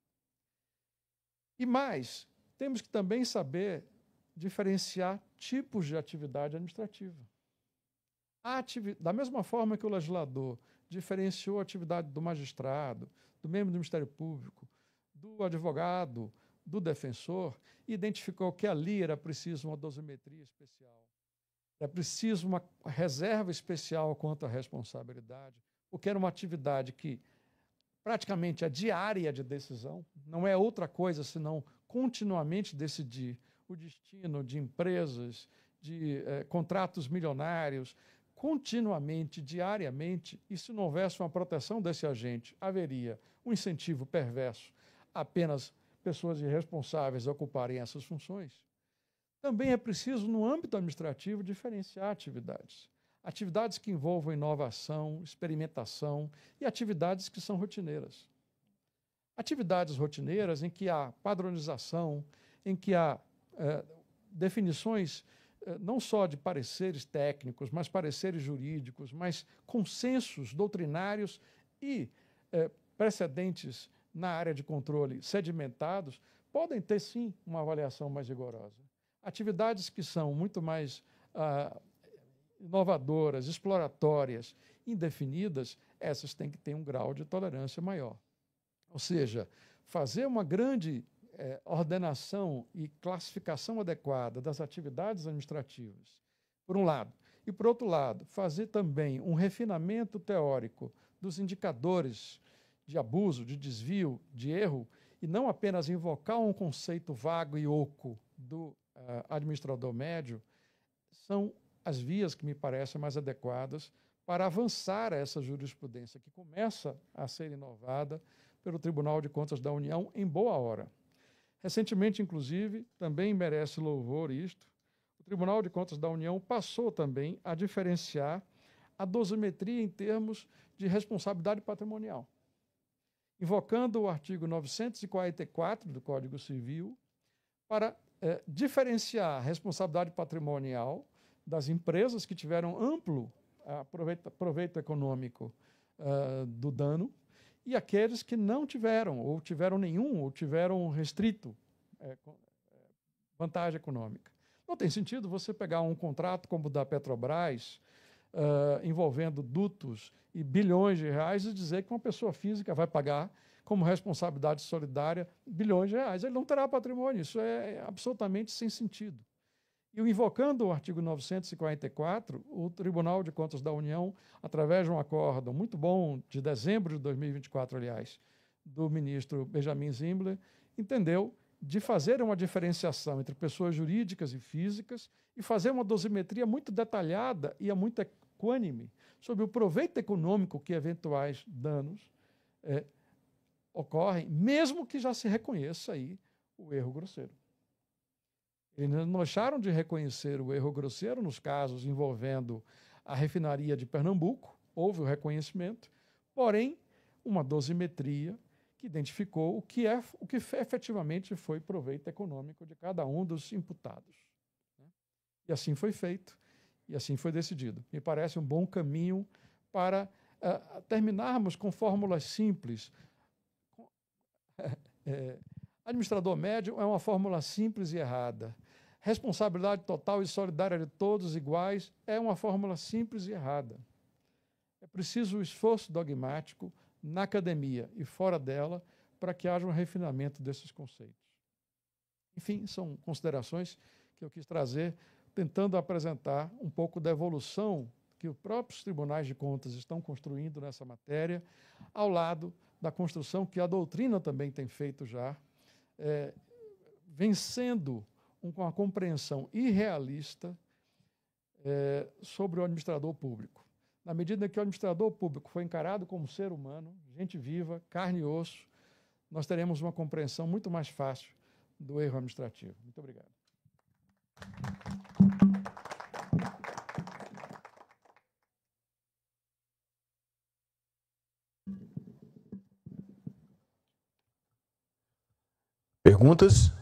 E mais, temos que também saber diferenciar tipos de atividade administrativa. Da mesma forma que o legislador diferenciou a atividade do magistrado, do membro do Ministério Público, do advogado, do defensor, e identificou que ali era preciso uma dosimetria especial. É preciso uma reserva especial quanto à responsabilidade, porque era uma atividade que praticamente é diária de decisão, não é outra coisa senão continuamente decidir o destino de empresas, de contratos milionários, continuamente, diariamente, e se não houvesse uma proteção desse agente, haveria um incentivo perverso a apenas pessoas irresponsáveis ocuparem essas funções. Também é preciso, no âmbito administrativo, diferenciar atividades. Atividades que envolvam inovação, experimentação e atividades que são rotineiras. Atividades rotineiras em que há padronização, em que há definições não só de pareceres técnicos, mas pareceres jurídicos, mas consensos doutrinários e precedentes na área de controle sedimentados, podem ter, sim, uma avaliação mais rigorosa. Atividades que são muito mais inovadoras, exploratórias, indefinidas, essas têm que ter um grau de tolerância maior. Ou seja, fazer uma grande ordenação e classificação adequada das atividades administrativas, por um lado, e, por outro lado, fazer também um refinamento teórico dos indicadores de abuso, de desvio, de erro, e não apenas invocar um conceito vago e oco do administrador médio, são as vias que me parecem mais adequadas para avançar essa jurisprudência que começa a ser inovada pelo Tribunal de Contas da União em boa hora. Recentemente, inclusive, também merece louvor isto, o Tribunal de Contas da União passou também a diferenciar a dosimetria em termos de responsabilidade patrimonial, invocando o artigo 944 do Código Civil para diferenciar a responsabilidade patrimonial das empresas que tiveram amplo proveito econômico do dano e aqueles que não tiveram, ou tiveram nenhum, ou tiveram restrito vantagem econômica. Não tem sentido você pegar um contrato como o da Petrobras, envolvendo dutos e bilhões de reais, e dizer que uma pessoa física vai pagar como responsabilidade solidária bilhões de reais. Ele não terá patrimônio, isso é absolutamente sem sentido. E invocando o artigo 944, o Tribunal de Contas da União, através de um acórdão muito bom, de dezembro de 2024, aliás, do ministro Benjamin Zimbler, entendeu de fazer uma diferenciação entre pessoas jurídicas e físicas e fazer uma dosimetria muito detalhada e muito equânime sobre o proveito econômico que eventuais danos ocorrem, mesmo que já se reconheça aí o erro grosseiro. Eles não deixaram de reconhecer o erro grosseiro nos casos envolvendo a refinaria de Pernambuco, houve o reconhecimento, porém, uma dosimetria que identificou o que efetivamente foi proveito econômico de cada um dos imputados. E assim foi feito, e assim foi decidido. Me parece um bom caminho para terminarmos com fórmulas simples. Administrador médio é uma fórmula simples e errada. Responsabilidade total e solidária de todos iguais é uma fórmula simples e errada. É preciso o esforço dogmático na academia e fora dela para que haja um refinamento desses conceitos. Enfim, são considerações que eu quis trazer, tentando apresentar um pouco da evolução que os próprios tribunais de contas estão construindo nessa matéria, ao lado da construção que a doutrina também tem feito já, vencendo com a compreensão irrealista sobre o administrador público. Na medida que o administrador público foi encarado como ser humano, gente viva, carne e osso, nós teremos uma compreensão muito mais fácil do erro administrativo. Muito obrigado. Perguntas?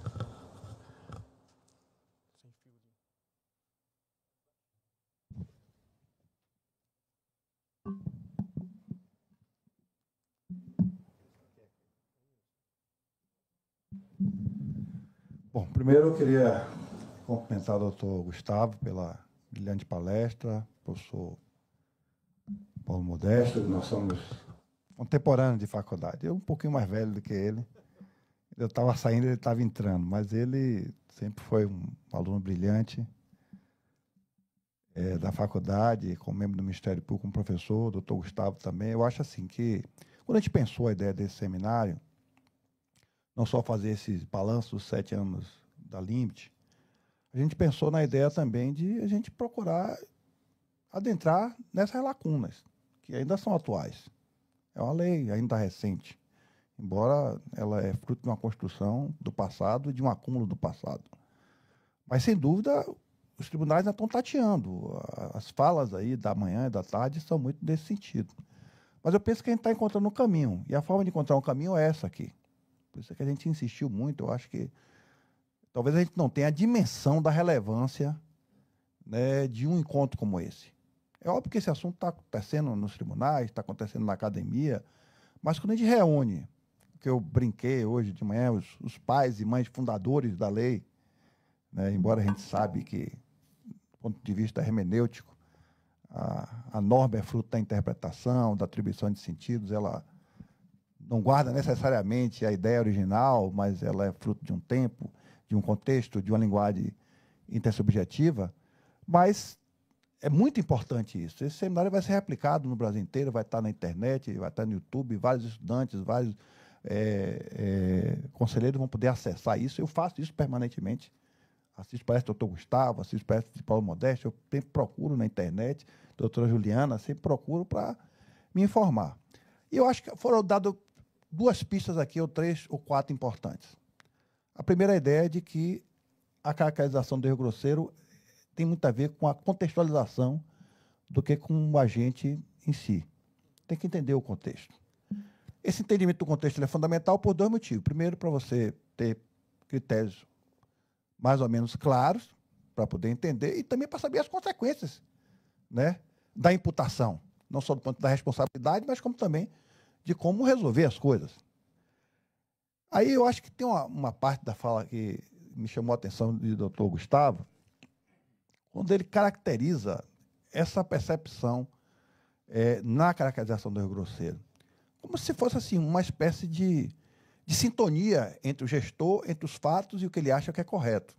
Bom, primeiro eu queria cumprimentar o doutor Gustavo pela brilhante palestra, professor Paulo Modesto, nós somos contemporâneos de faculdade. Eu um pouquinho mais velho do que ele. Eu estava saindo, ele estava entrando, mas ele sempre foi um aluno brilhante da faculdade, como membro do Ministério Público, como professor, o doutor Gustavo também. Eu acho assim que, quando a gente pensou a ideia desse seminário, não só fazer esses balanços dos 7 anos da LIMT, a gente pensou na ideia também de a gente procurar adentrar nessas lacunas, que ainda são atuais. É uma lei ainda recente, embora ela é fruto de uma construção do passado e de um acúmulo do passado. Mas, sem dúvida, os tribunais ainda estão tateando. As falas aí da manhã e da tarde são muito nesse sentido. Mas eu penso que a gente está encontrando um caminho, e a forma de encontrar um caminho é essa aqui. Por isso é que a gente insistiu muito. Eu acho que talvez a gente não tenha a dimensão da relevância, né, de um encontro como esse. É óbvio que esse assunto está acontecendo nos tribunais, está acontecendo na academia, mas quando a gente reúne, que eu brinquei hoje de manhã, os pais e mães fundadores da lei, né, embora a gente sabe que, do ponto de vista hermenêutico, a norma é fruto da interpretação, da atribuição de sentidos, ela não guarda necessariamente a ideia original, mas ela é fruto de um tempo, de um contexto, de uma linguagem intersubjetiva. Mas é muito importante isso. Esse seminário vai ser replicado no Brasil inteiro, vai estar na internet, vai estar no YouTube, vários estudantes, vários conselheiros vão poder acessar isso. Eu faço isso permanentemente. Assisto palestra do doutor Gustavo, assisto palestra de Paulo Modesto, eu sempre procuro na internet, doutora Juliana, sempre procuro para me informar. E eu acho que foram dadas 2 pistas aqui, ou 3 ou 4 importantes. A primeira ideia é de que a caracterização do erro grosseiro tem muito a ver com a contextualização do que com o agente em si. Tem que entender o contexto. Esse entendimento do contexto é fundamental por 2 motivos. Primeiro, para você ter critérios mais ou menos claros, para poder entender, e também para saber as consequências, né, da imputação. Não só do ponto da responsabilidade, mas como também de como resolver as coisas. Aí eu acho que tem uma parte da fala que me chamou a atenção do doutor Gustavo, quando ele caracteriza essa percepção na caracterização do erro grosseiro, como se fosse assim, uma espécie de sintonia entre o gestor, entre os fatos e o que ele acha que é correto.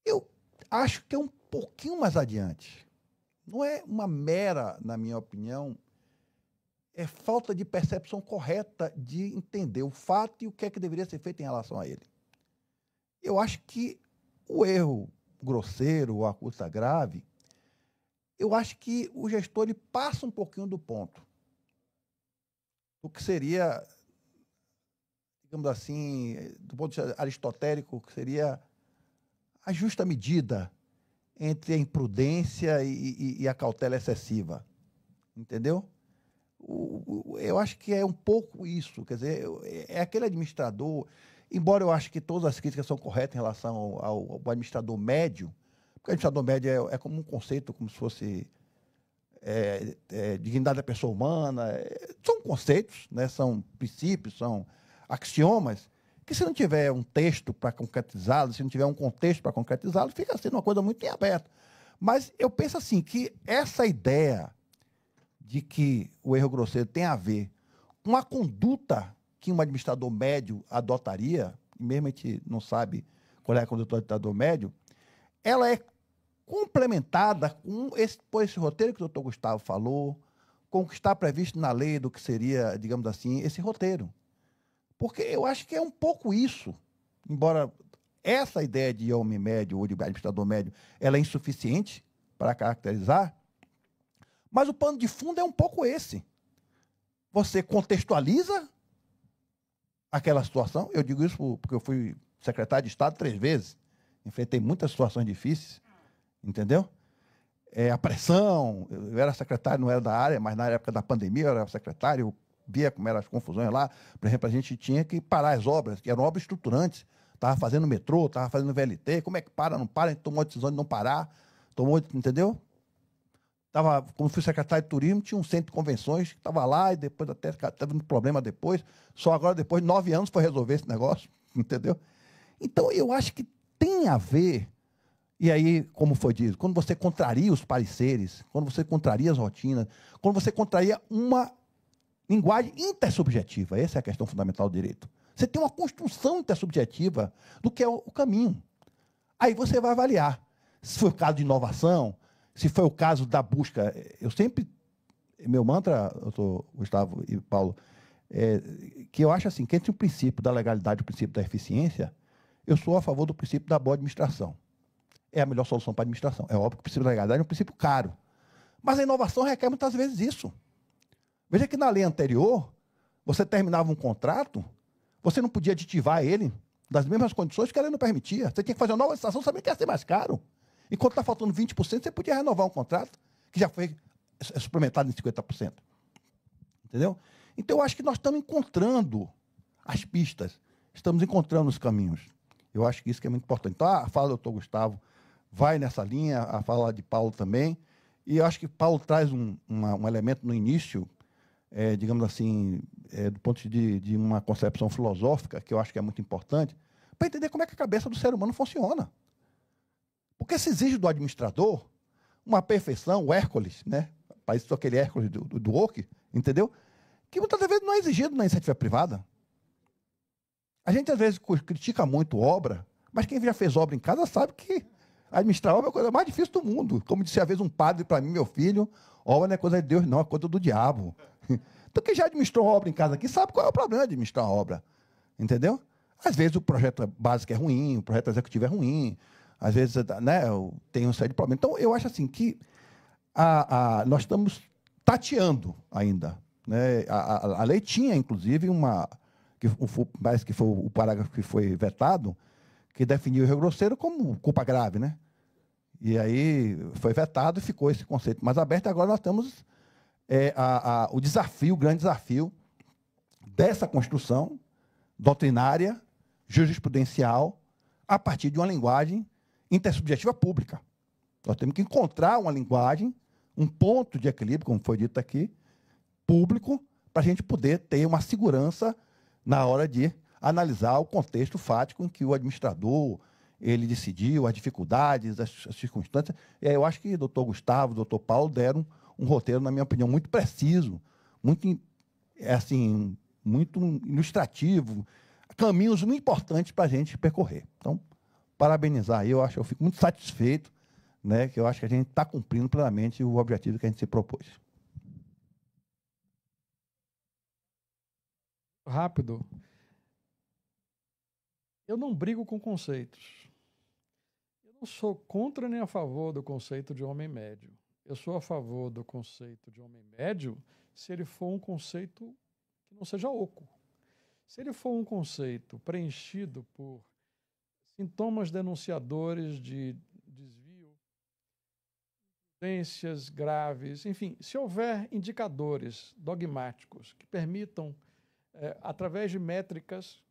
Eu acho que é um pouquinho mais adiante. Não é uma mera, na minha opinião, é falta de percepção correta de entender o fato e o que é que deveria ser feito em relação a ele. Eu acho que o erro grosseiro ou a acusa grave, eu acho que o gestor ele passa um pouquinho do ponto do que seria, digamos assim, do ponto de vista aristotélico, que seria a justa medida entre a imprudência e a cautela excessiva. Entendeu? Eu acho que é um pouco isso. Quer dizer, é aquele administrador, embora eu acho que todas as críticas são corretas em relação ao administrador médio, porque o administrador médio é como um conceito, como se fosse dignidade da pessoa humana. São conceitos, né? São princípios, são axiomas, que se não tiver um texto para concretizá-lo, se não tiver um contexto para concretizá-lo, fica sendo uma coisa muito em aberto. Mas eu penso assim, que essa ideia de que o erro grosseiro tem a ver com a conduta que um administrador médio adotaria, e mesmo a gente não sabe qual é a conduta do administrador médio, ela é complementada com esse roteiro que o doutor Gustavo falou, com o que está previsto na lei do que seria, digamos assim, esse roteiro. Porque eu acho que é um pouco isso, embora essa ideia de homem médio ou de administrador médio ela é insuficiente para caracterizar, mas o pano de fundo é um pouco esse. Você contextualiza aquela situação. Eu digo isso porque eu fui secretário de Estado 3 vezes, enfrentei muitas situações difíceis, entendeu? A pressão, eu era secretário, não era da área, mas na época da pandemia eu era secretário, eu via como eram as confusões lá. Por exemplo, a gente tinha que parar as obras, que eram obras estruturantes. Estava fazendo metrô, estava fazendo VLT, como é que para, não para? A gente tomou a decisão de não parar, entendeu? Como fui secretário de turismo, tinha um centro de convenções que estava lá e depois até teve um problema depois. Só agora, depois de 9 anos, foi resolver esse negócio, entendeu? Então, eu acho que tem a ver, e aí, como foi dito, quando você contraria os pareceres, quando você contraria as rotinas, quando você contraria uma linguagem intersubjetiva, essa é a questão fundamental do direito. Você tem uma construção intersubjetiva do que é o caminho. Aí você vai avaliar se foi o caso de inovação, se foi o caso da busca. Eu sempre, meu mantra, doutor Gustavo e Paulo, que eu acho assim, que entre o princípio da legalidade e o princípio da eficiência, eu sou a favor do princípio da boa administração. É a melhor solução para a administração. É óbvio que o princípio da legalidade é um princípio caro. Mas a inovação requer muitas vezes isso. Veja que na lei anterior, você terminava um contrato, você não podia aditivar ele das mesmas condições que a lei não permitia. Você tinha que fazer uma nova licitação sabendo que ia ser mais caro. Enquanto está faltando 20%, você podia renovar um contrato que já foi suplementado em 50%. Entendeu? Então, eu acho que nós estamos encontrando as pistas, estamos encontrando os caminhos. Eu acho que isso que é muito importante. Então, a fala do doutor Gustavo vai nessa linha, a fala de Paulo também, e eu acho que Paulo traz um elemento no início, digamos assim, do ponto de uma concepção filosófica, que eu acho que é muito importante, para entender como é que a cabeça do ser humano funciona. Porque se exige do administrador uma perfeição, o Hércules, né? Parece aquele Hércules do Oak, entendeu? Que muitas vezes não é exigido na iniciativa privada. A gente, às vezes, critica muito obra, mas quem já fez obra em casa sabe que administrar obra é a coisa mais difícil do mundo. Como disse, às vezes, um padre para mim, meu filho, obra não é coisa de Deus, não, é coisa do diabo. Então, quem já administrou uma obra em casa aqui sabe qual é o problema de administrar uma obra. Entendeu? Às vezes, o projeto básico é ruim, o projeto executivo é ruim, às vezes, né, tem uma série de problemas. Então, eu acho assim que nós estamos tateando ainda. Né? A lei tinha, inclusive, parece que foi o parágrafo que foi vetado, que definiu o erro grosseiro como culpa grave. Né? E aí foi vetado e ficou esse conceito mais aberto. Agora nós temos o grande desafio dessa construção doutrinária, jurisprudencial, a partir de uma linguagem intersubjetiva pública. Nós temos que encontrar uma linguagem, um ponto de equilíbrio, como foi dito aqui, público, para a gente poder ter uma segurança na hora de analisar o contexto fático em que o administrador ele decidiu, as dificuldades, as circunstâncias. E aí eu acho que o doutor Gustavo, o doutor Paulo deram um roteiro, na minha opinião, muito preciso, muito ilustrativo, caminhos muito importantes para a gente percorrer. Então, parabenizar. Eu fico muito satisfeito, né, que eu acho que a gente está cumprindo plenamente o objetivo que a gente se propôs. Rápido. Eu não brigo com conceitos. Eu não sou contra nem a favor do conceito de homem médio. Eu sou a favor do conceito de homem médio se ele for um conceito que que não seja oco. Se ele for um conceito preenchido por sintomas denunciadores de desvio, imprudências graves, enfim, se houver indicadores dogmáticos que permitam, através de métricas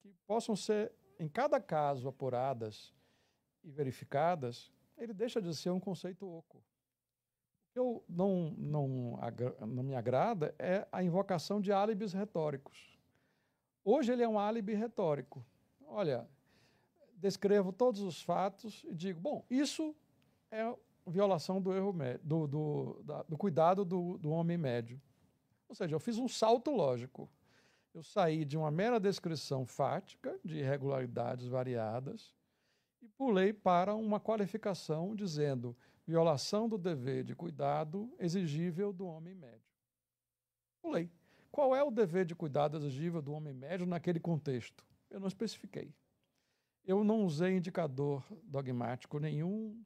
que possam ser, em cada caso, apuradas e verificadas, ele deixa de ser um conceito oco. O que eu não me agrada é a invocação de álibis retóricos. Hoje ele é um álibi retórico. Olha, descrevo todos os fatos e digo, bom, isso é violação do erro do cuidado do homem médio. Ou seja, eu fiz um salto lógico. Eu saí de uma mera descrição fática de irregularidades variadas e pulei para uma qualificação dizendo violação do dever de cuidado exigível do homem médio. Pulei. Qual é o dever de cuidado exigível do homem médio naquele contexto? Eu não especifiquei. Eu não usei indicador dogmático nenhum,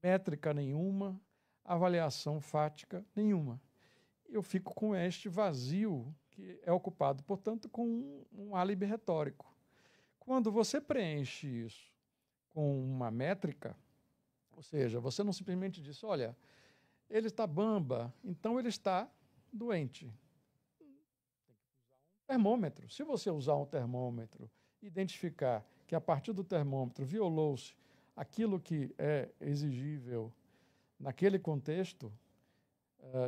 métrica nenhuma, avaliação fática nenhuma. Eu fico com este vazio que é ocupado, portanto, com um álibi retórico. Quando você preenche isso com uma métrica, ou seja, você não simplesmente diz, olha, ele está bamba, então ele está doente. Tem que usar um termômetro. Se você usar um termômetro, identificar que a partir do termômetro violou-se aquilo que é exigível naquele contexto,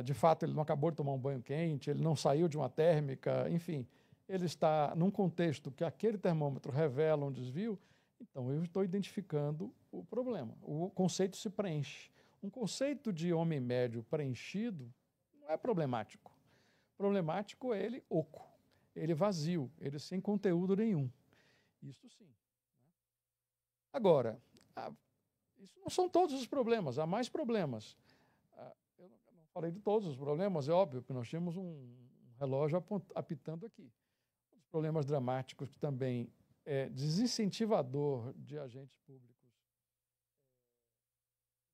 de fato ele não acabou de tomar um banho quente, ele não saiu de uma térmica, enfim, ele está num contexto que aquele termômetro revela um desvio, então eu estou identificando o problema. O conceito se preenche. Um conceito de homem médio preenchido não é problemático. Problemático é ele oco, ele vazio, ele sem conteúdo nenhum. Isso sim. Agora, isso não são todos os problemas, há mais problemas. Eu não falei de todos os problemas, é óbvio que nós temos um relógio apitando aqui. Os problemas dramáticos que também é desincentivador de agentes públicos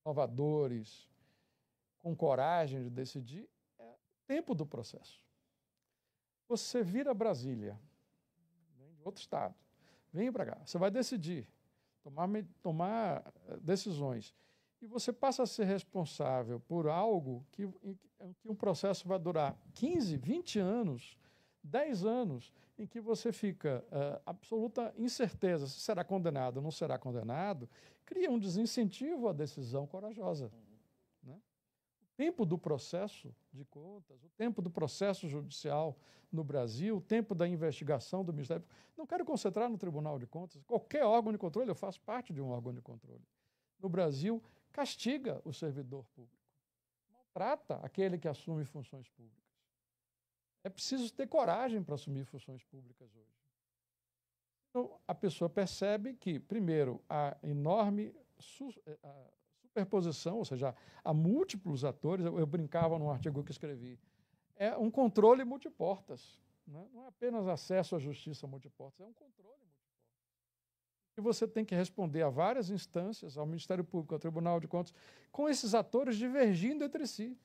inovadores, com coragem de decidir, é o tempo do processo. Você vira Brasília, vem de outro estado, vem para cá, você vai decidir, tomar decisões, e você passa a ser responsável por algo que um processo vai durar 15, 20 anos, 10 anos, em que você fica absoluta incerteza se será condenado ou não será condenado, cria um desincentivo à decisão corajosa. Né? O tempo do processo de contas, o tempo do processo judicial no Brasil, o tempo da investigação do Ministério Público. Não quero concentrar no Tribunal de Contas. Qualquer órgão de controle, eu faço parte de um órgão de controle. No Brasil, castiga o servidor público. Maltrata aquele que assume funções públicas. É preciso ter coragem para assumir funções públicas hoje. Então, a pessoa percebe que, primeiro, a enorme superposição, ou seja, há múltiplos atores, eu brincava num artigo que escrevi, é um controle multiportas. Né? Não é apenas acesso à justiça multiportas, é um controle multiportas. E você tem que responder a várias instâncias, ao Ministério Público, ao Tribunal de Contas, com esses atores divergindo entre si.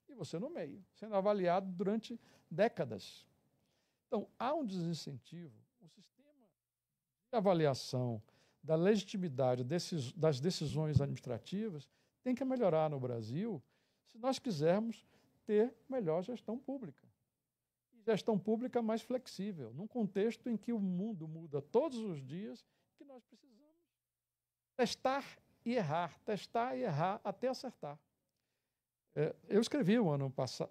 E você no meio, sendo avaliado durante décadas. Então, há um desincentivo. O sistema de avaliação da legitimidade das decisões administrativas tem que melhorar no Brasil se nós quisermos ter melhor gestão pública. E gestão pública mais flexível, num contexto em que o mundo muda todos os dias, que nós precisamos testar e errar até acertar. Eu escrevi o ano passado,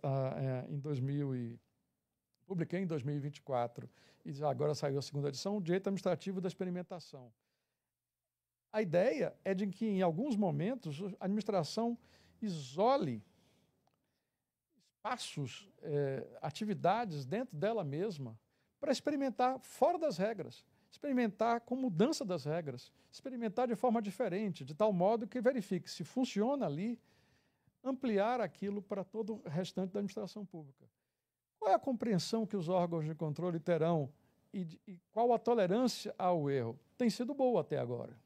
publiquei em 2024, e agora saiu a segunda edição, o Direito Administrativo da Experimentação. A ideia é de que, em alguns momentos, a administração isole espaços, atividades dentro dela mesma, para experimentar fora das regras, experimentar com mudança das regras, experimentar de forma diferente, de tal modo que verifique se funciona ali, ampliar aquilo para todo o restante da administração pública. Qual é a compreensão que os órgãos de controle terão e qual a tolerância ao erro? Tem sido boa até agora.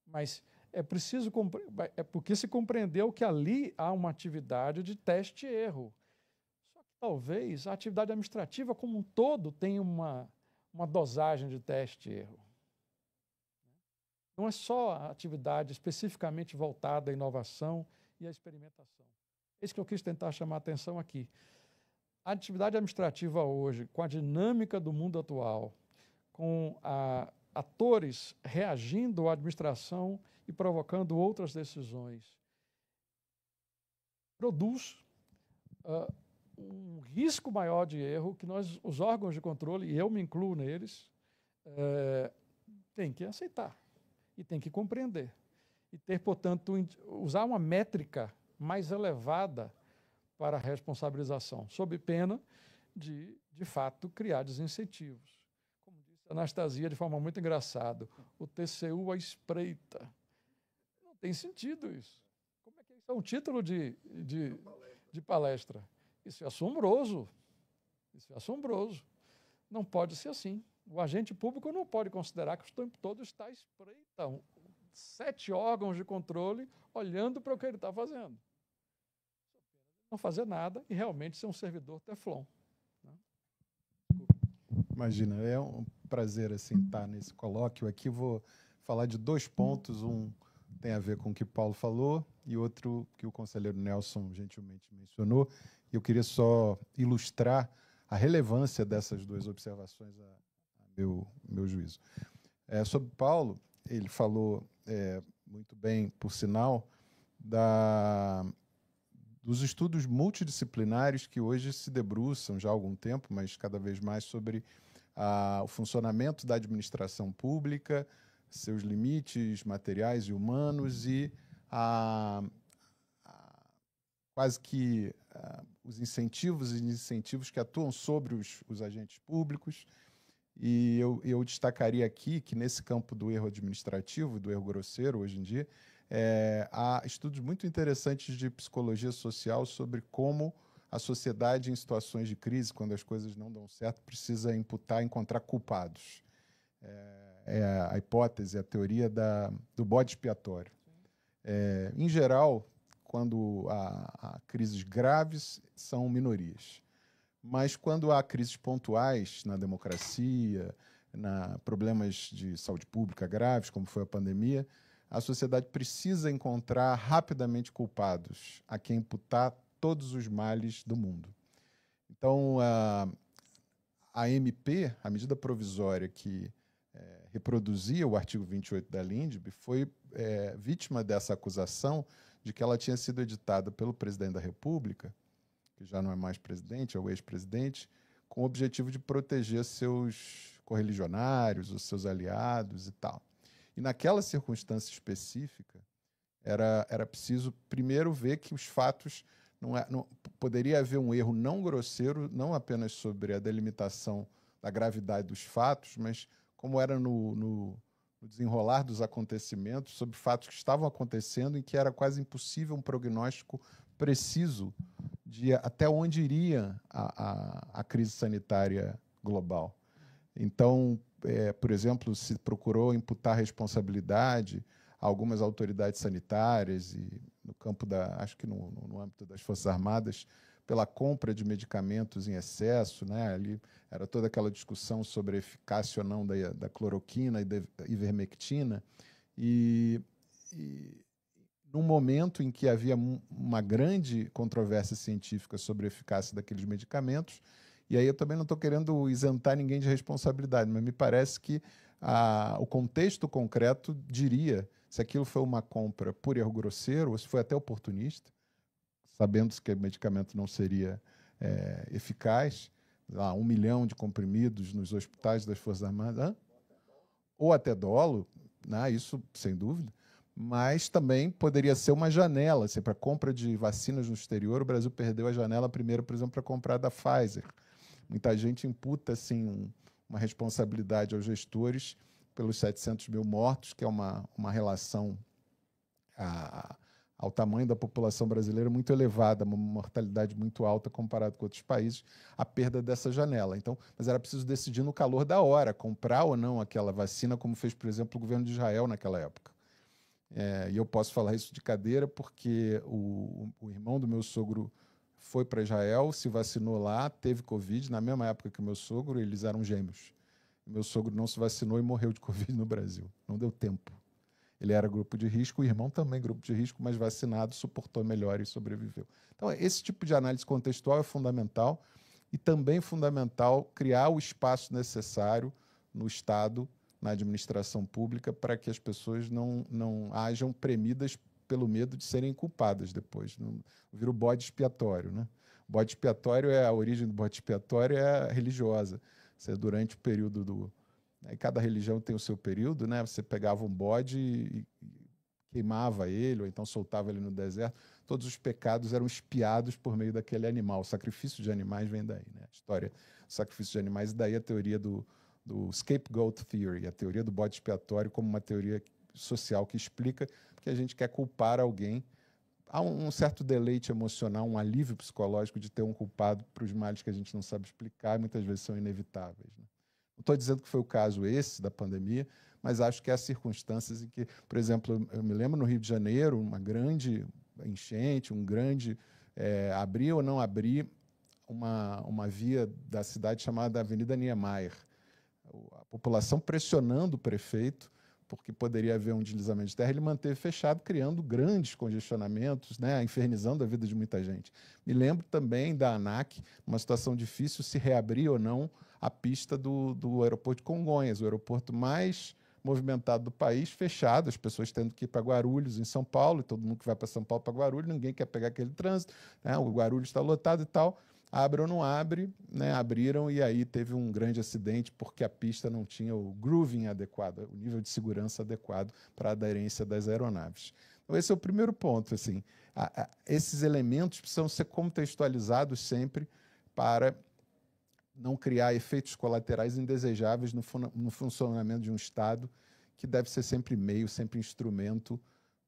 Mas é preciso porque se compreendeu que ali há uma atividade de teste e erro. talvez a atividade administrativa como um todo tenha uma dosagem de teste e erro. Não é só a atividade especificamente voltada à inovação e à experimentação. É isso que eu quis tentar chamar a atenção aqui. A atividade administrativa hoje, com a dinâmica do mundo atual, com atores reagindo à administração e provocando outras decisões, produz um risco maior de erro que os órgãos de controle, e eu me incluo neles, tem que aceitar e tem que compreender. E ter, portanto, usar uma métrica mais elevada para a responsabilização, sob pena de fato, criar desincentivos. Como disse a Anastasia de forma muito engraçada, o TCU à espreita. Não tem sentido isso. Como é que isso é um título de palestra? Isso é assombroso. Isso é assombroso. Não pode ser assim. O agente público não pode considerar que o tempo todo está à espreita. 7 órgãos de controle olhando para o que ele está fazendo. Não fazer nada e realmente ser um servidor teflon. Imagina, é um prazer assim, estar nesse colóquio aqui. Vou falar de 2 pontos. Um tem a ver com o que Paulo falou e outro que o conselheiro Nelson gentilmente mencionou. Eu queria só ilustrar a relevância dessas 2 observações a meu juízo. Sobre Paulo, ele falou muito bem, por sinal, dos estudos multidisciplinares que hoje se debruçam já há algum tempo, mas cada vez mais sobre o funcionamento da administração pública, seus limites materiais e humanos e quase que os incentivos e desincentivos que atuam sobre os agentes públicos. E eu destacaria aqui que nesse campo do erro administrativo, do erro grosseiro hoje em dia, há estudos muito interessantes de psicologia social sobre como a sociedade, em situações de crise, quando as coisas não dão certo, precisa encontrar culpados. A hipótese, a teoria do bode expiatório. Em geral, quando há crises graves, são minorias. Mas quando há crises pontuais na democracia, problemas de saúde pública graves, como foi a pandemia, a sociedade precisa encontrar rapidamente culpados a quem imputar todos os males do mundo. Então, a MP, a medida provisória que reproduzia o artigo 28 da LINDB, foi vítima dessa acusação de que ela tinha sido editada pelo presidente da República, que já não é mais presidente, é o ex-presidente, com o objetivo de proteger seus correligionários, os seus aliados e tal. E naquela circunstância específica, era preciso primeiro ver que os fatos... poderia haver um erro não grosseiro, não apenas sobre a delimitação da gravidade dos fatos, mas como era no desenrolar dos acontecimentos, sobre fatos que estavam acontecendo em que era quase impossível um prognóstico preciso de até onde iria a crise sanitária global. Então, por exemplo, se procurou imputar responsabilidade a algumas autoridades sanitárias e no campo acho que no âmbito das Forças Armadas, pela compra de medicamentos em excesso, né? Ali era toda aquela discussão sobre a eficácia ou não da cloroquina e da ivermectina, e num momento em que havia uma grande controvérsia científica sobre a eficácia daqueles medicamentos, e aí eu também não estou querendo isentar ninguém de responsabilidade, mas me parece que o contexto concreto diria se aquilo foi uma compra por erro grosseiro ou se foi até oportunista, sabendo que o medicamento não seria eficaz, 1 milhão de comprimidos nos hospitais das Forças Armadas, ou até dolo, né? Isso sem dúvida, mas também poderia ser uma janela. Assim, para a compra de vacinas no exterior, o Brasil perdeu a janela primeiro, por exemplo, para comprar da Pfizer. Muita gente imputa assim, uma responsabilidade aos gestores pelos 700 mil mortos, que é uma relação ao tamanho da população brasileira muito elevada, uma mortalidade muito alta comparado com outros países, a perda dessa janela. Então, mas era preciso decidir no calor da hora, comprar ou não aquela vacina, como fez, por exemplo, o governo de Israel naquela época. E eu posso falar isso de cadeira porque o irmão do meu sogro foi para Israel, se vacinou lá, teve Covid, na mesma época que o meu sogro, eles eram gêmeos. Meu sogro não se vacinou e morreu de Covid no Brasil. Não deu tempo. Ele era grupo de risco, o irmão também grupo de risco, mas vacinado, suportou melhor e sobreviveu. Então, esse tipo de análise contextual é fundamental e também fundamental criar o espaço necessário no Estado, na administração pública, para que as pessoas não hajam premidas pelo medo de serem culpadas depois. Não, vira o bode expiatório, né? O bode expiatório a origem do bode expiatório é religiosa. Você, durante o período do... Aí cada religião tem o seu período, né? Você pegava um bode e queimava ele, ou então soltava ele no deserto. Todos os pecados eram expiados por meio daquele animal. O sacrifício de animais vem daí, né? A história do sacrifício de animais, e daí a teoria do scapegoat theory, a teoria do bode expiatório como uma teoria social que explica que a gente quer culpar alguém. Há um certo deleite emocional, um alívio psicológico de ter um culpado para os males que a gente não sabe explicar e muitas vezes são inevitáveis, né? Não estou dizendo que foi o caso esse da pandemia, mas acho que há circunstâncias em que, por exemplo, eu me lembro no Rio de Janeiro, uma grande enchente, abrir ou não abrir uma via da cidade chamada Avenida Niemeyer. A população pressionando o prefeito, porque poderia haver um deslizamento de terra, ele manteve fechado, criando grandes congestionamentos, né, infernizando a vida de muita gente. Me lembro também da ANAC, uma situação difícil, se reabrir ou não a pista do aeroporto de Congonhas, o aeroporto mais movimentado do país, fechado, as pessoas tendo que ir para Guarulhos, em São Paulo, e todo mundo que vai para São Paulo para Guarulhos, ninguém quer pegar aquele trânsito, né, o Guarulhos está lotado e tal. Abre ou não abre, né? Abriram e aí teve um grande acidente porque a pista não tinha o grooving adequado, o nível de segurança adequado para a aderência das aeronaves. Então, esse é o primeiro ponto. Assim, esses elementos precisam ser contextualizados sempre para não criar efeitos colaterais indesejáveis no funcionamento de um Estado que deve ser sempre meio, sempre instrumento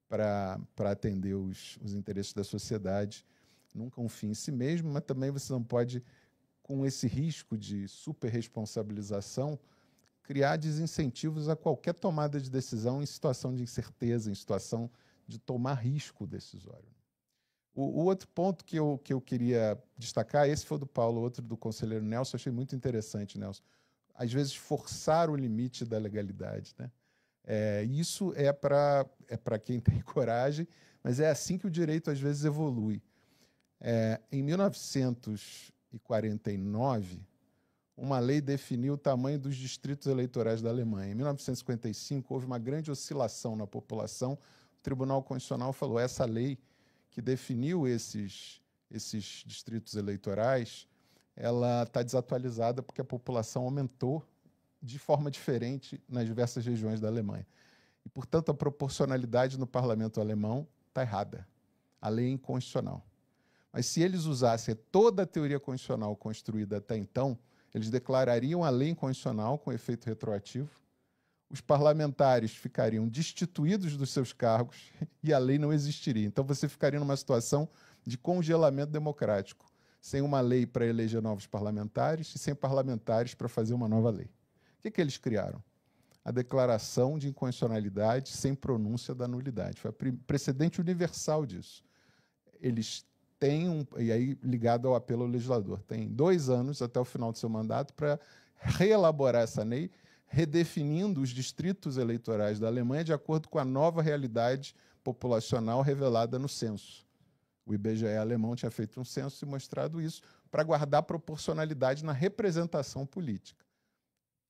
para atender os interesses da sociedade. Nunca um fim em si mesmo, mas também você não pode, com esse risco de superresponsabilização, criar desincentivos a qualquer tomada de decisão em situação de incerteza, em situação de tomar risco decisório. O outro ponto que eu queria destacar, esse foi do Paulo, outro do conselheiro Nelson, achei muito interessante, Nelson. Às vezes, forçar o limite da legalidade, né? Isso é para quem tem coragem, mas é assim que o direito, às vezes, evolui. Em 1949, uma lei definiu o tamanho dos distritos eleitorais da Alemanha. Em 1955, houve uma grande oscilação na população. O Tribunal Constitucional falou: essa lei que definiu esses distritos eleitorais, ela está desatualizada porque a população aumentou de forma diferente nas diversas regiões da Alemanha. E, portanto, a proporcionalidade no parlamento alemão está errada. A lei é inconstitucional. Mas se eles usassem toda a teoria constitucional construída até então, eles declarariam a lei inconstitucional com efeito retroativo, os parlamentares ficariam destituídos dos seus cargos e a lei não existiria. Então você ficaria numa situação de congelamento democrático, sem uma lei para eleger novos parlamentares e sem parlamentares para fazer uma nova lei. O que eles criaram? A declaração de inconstitucionalidade sem pronúncia da nulidade. Foi o precedente universal disso. Eles e aí ligado ao apelo ao legislador, tem 2 anos até o final do seu mandato para reelaborar essa lei, redefinindo os distritos eleitorais da Alemanha de acordo com a nova realidade populacional revelada no censo. O IBGE alemão tinha feito um censo e mostrado isso para guardar proporcionalidade na representação política.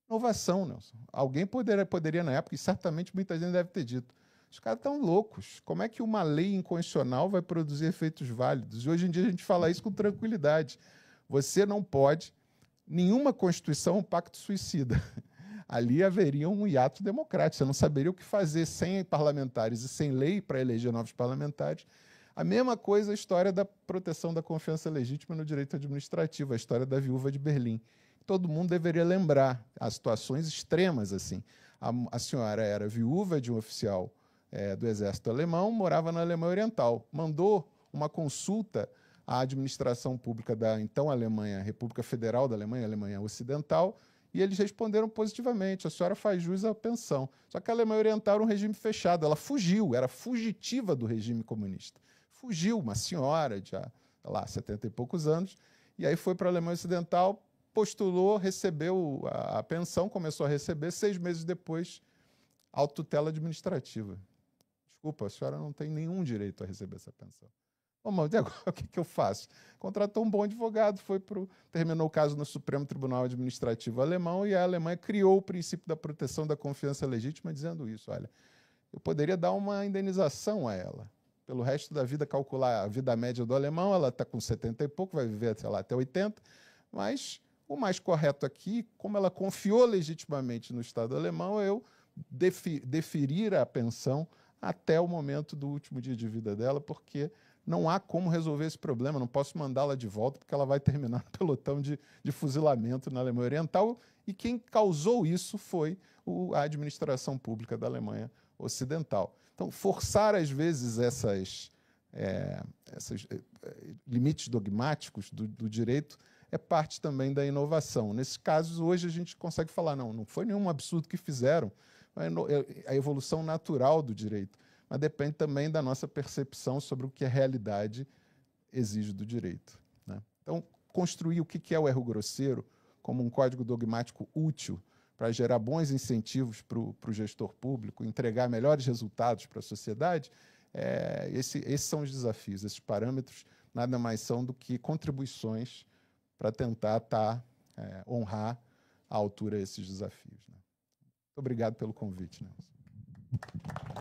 Inovação, Nelson. Alguém poderia na época, e certamente muita gente deve ter dito, os caras estão loucos. Como é que uma lei inconstitucional vai produzir efeitos válidos? E hoje em dia a gente fala isso com tranquilidade. Você não pode... Nenhuma Constituição é um pacto suicida. Ali haveria um hiato democrático. Você não saberia o que fazer sem parlamentares e sem lei para eleger novos parlamentares. A mesma coisa a história da proteção da confiança legítima no direito administrativo, a história da viúva de Berlim. Todo mundo deveria lembrar as situações extremas assim. A senhora era viúva de um oficial do exército alemão, morava na Alemanha Oriental, mandou uma consulta à administração pública da então Alemanha, República Federal da Alemanha, Alemanha Ocidental, e eles responderam positivamente: a senhora faz jus à pensão. Só que a Alemanha Oriental era um regime fechado, ela fugiu, era fugitiva do regime comunista. Fugiu, uma senhora, lá, 70 e poucos anos, e aí foi para a Alemanha Ocidental, postulou, recebeu a pensão, começou a receber, 6 meses depois, autotutela administrativa. Desculpa, a senhora não tem nenhum direito a receber essa pensão. Bom, mas agora o que eu faço? Contratou um bom advogado, terminou o caso no Supremo Tribunal Administrativo alemão e a Alemanha criou o princípio da proteção da confiança legítima, dizendo isso, olha, eu poderia dar uma indenização a ela. Pelo resto da vida, calcular a vida média do alemão, ela está com 70 e pouco, vai viver, sei lá, até 80, mas o mais correto aqui, como ela confiou legitimamente no Estado alemão, eu deferir a pensão até o momento do último dia de vida dela, porque não há como resolver esse problema, não posso mandá-la de volta, porque ela vai terminar no pelotão de fuzilamento na Alemanha Oriental, e quem causou isso foi a administração pública da Alemanha Ocidental. Então, forçar, às vezes, esses limites dogmáticos do direito é parte também da inovação. Nesses casos, hoje a gente consegue falar, não foi nenhum absurdo que fizeram, a evolução natural do direito, mas depende também da nossa percepção sobre o que a realidade exige do direito, né? Então, construir o que é o erro grosseiro como um código dogmático útil para gerar bons incentivos para o gestor público, entregar melhores resultados para a sociedade, esses são os desafios. Esses parâmetros nada mais são do que contribuições para tentar honrar à altura esses desafios, né? Muito obrigado pelo convite, Nelson.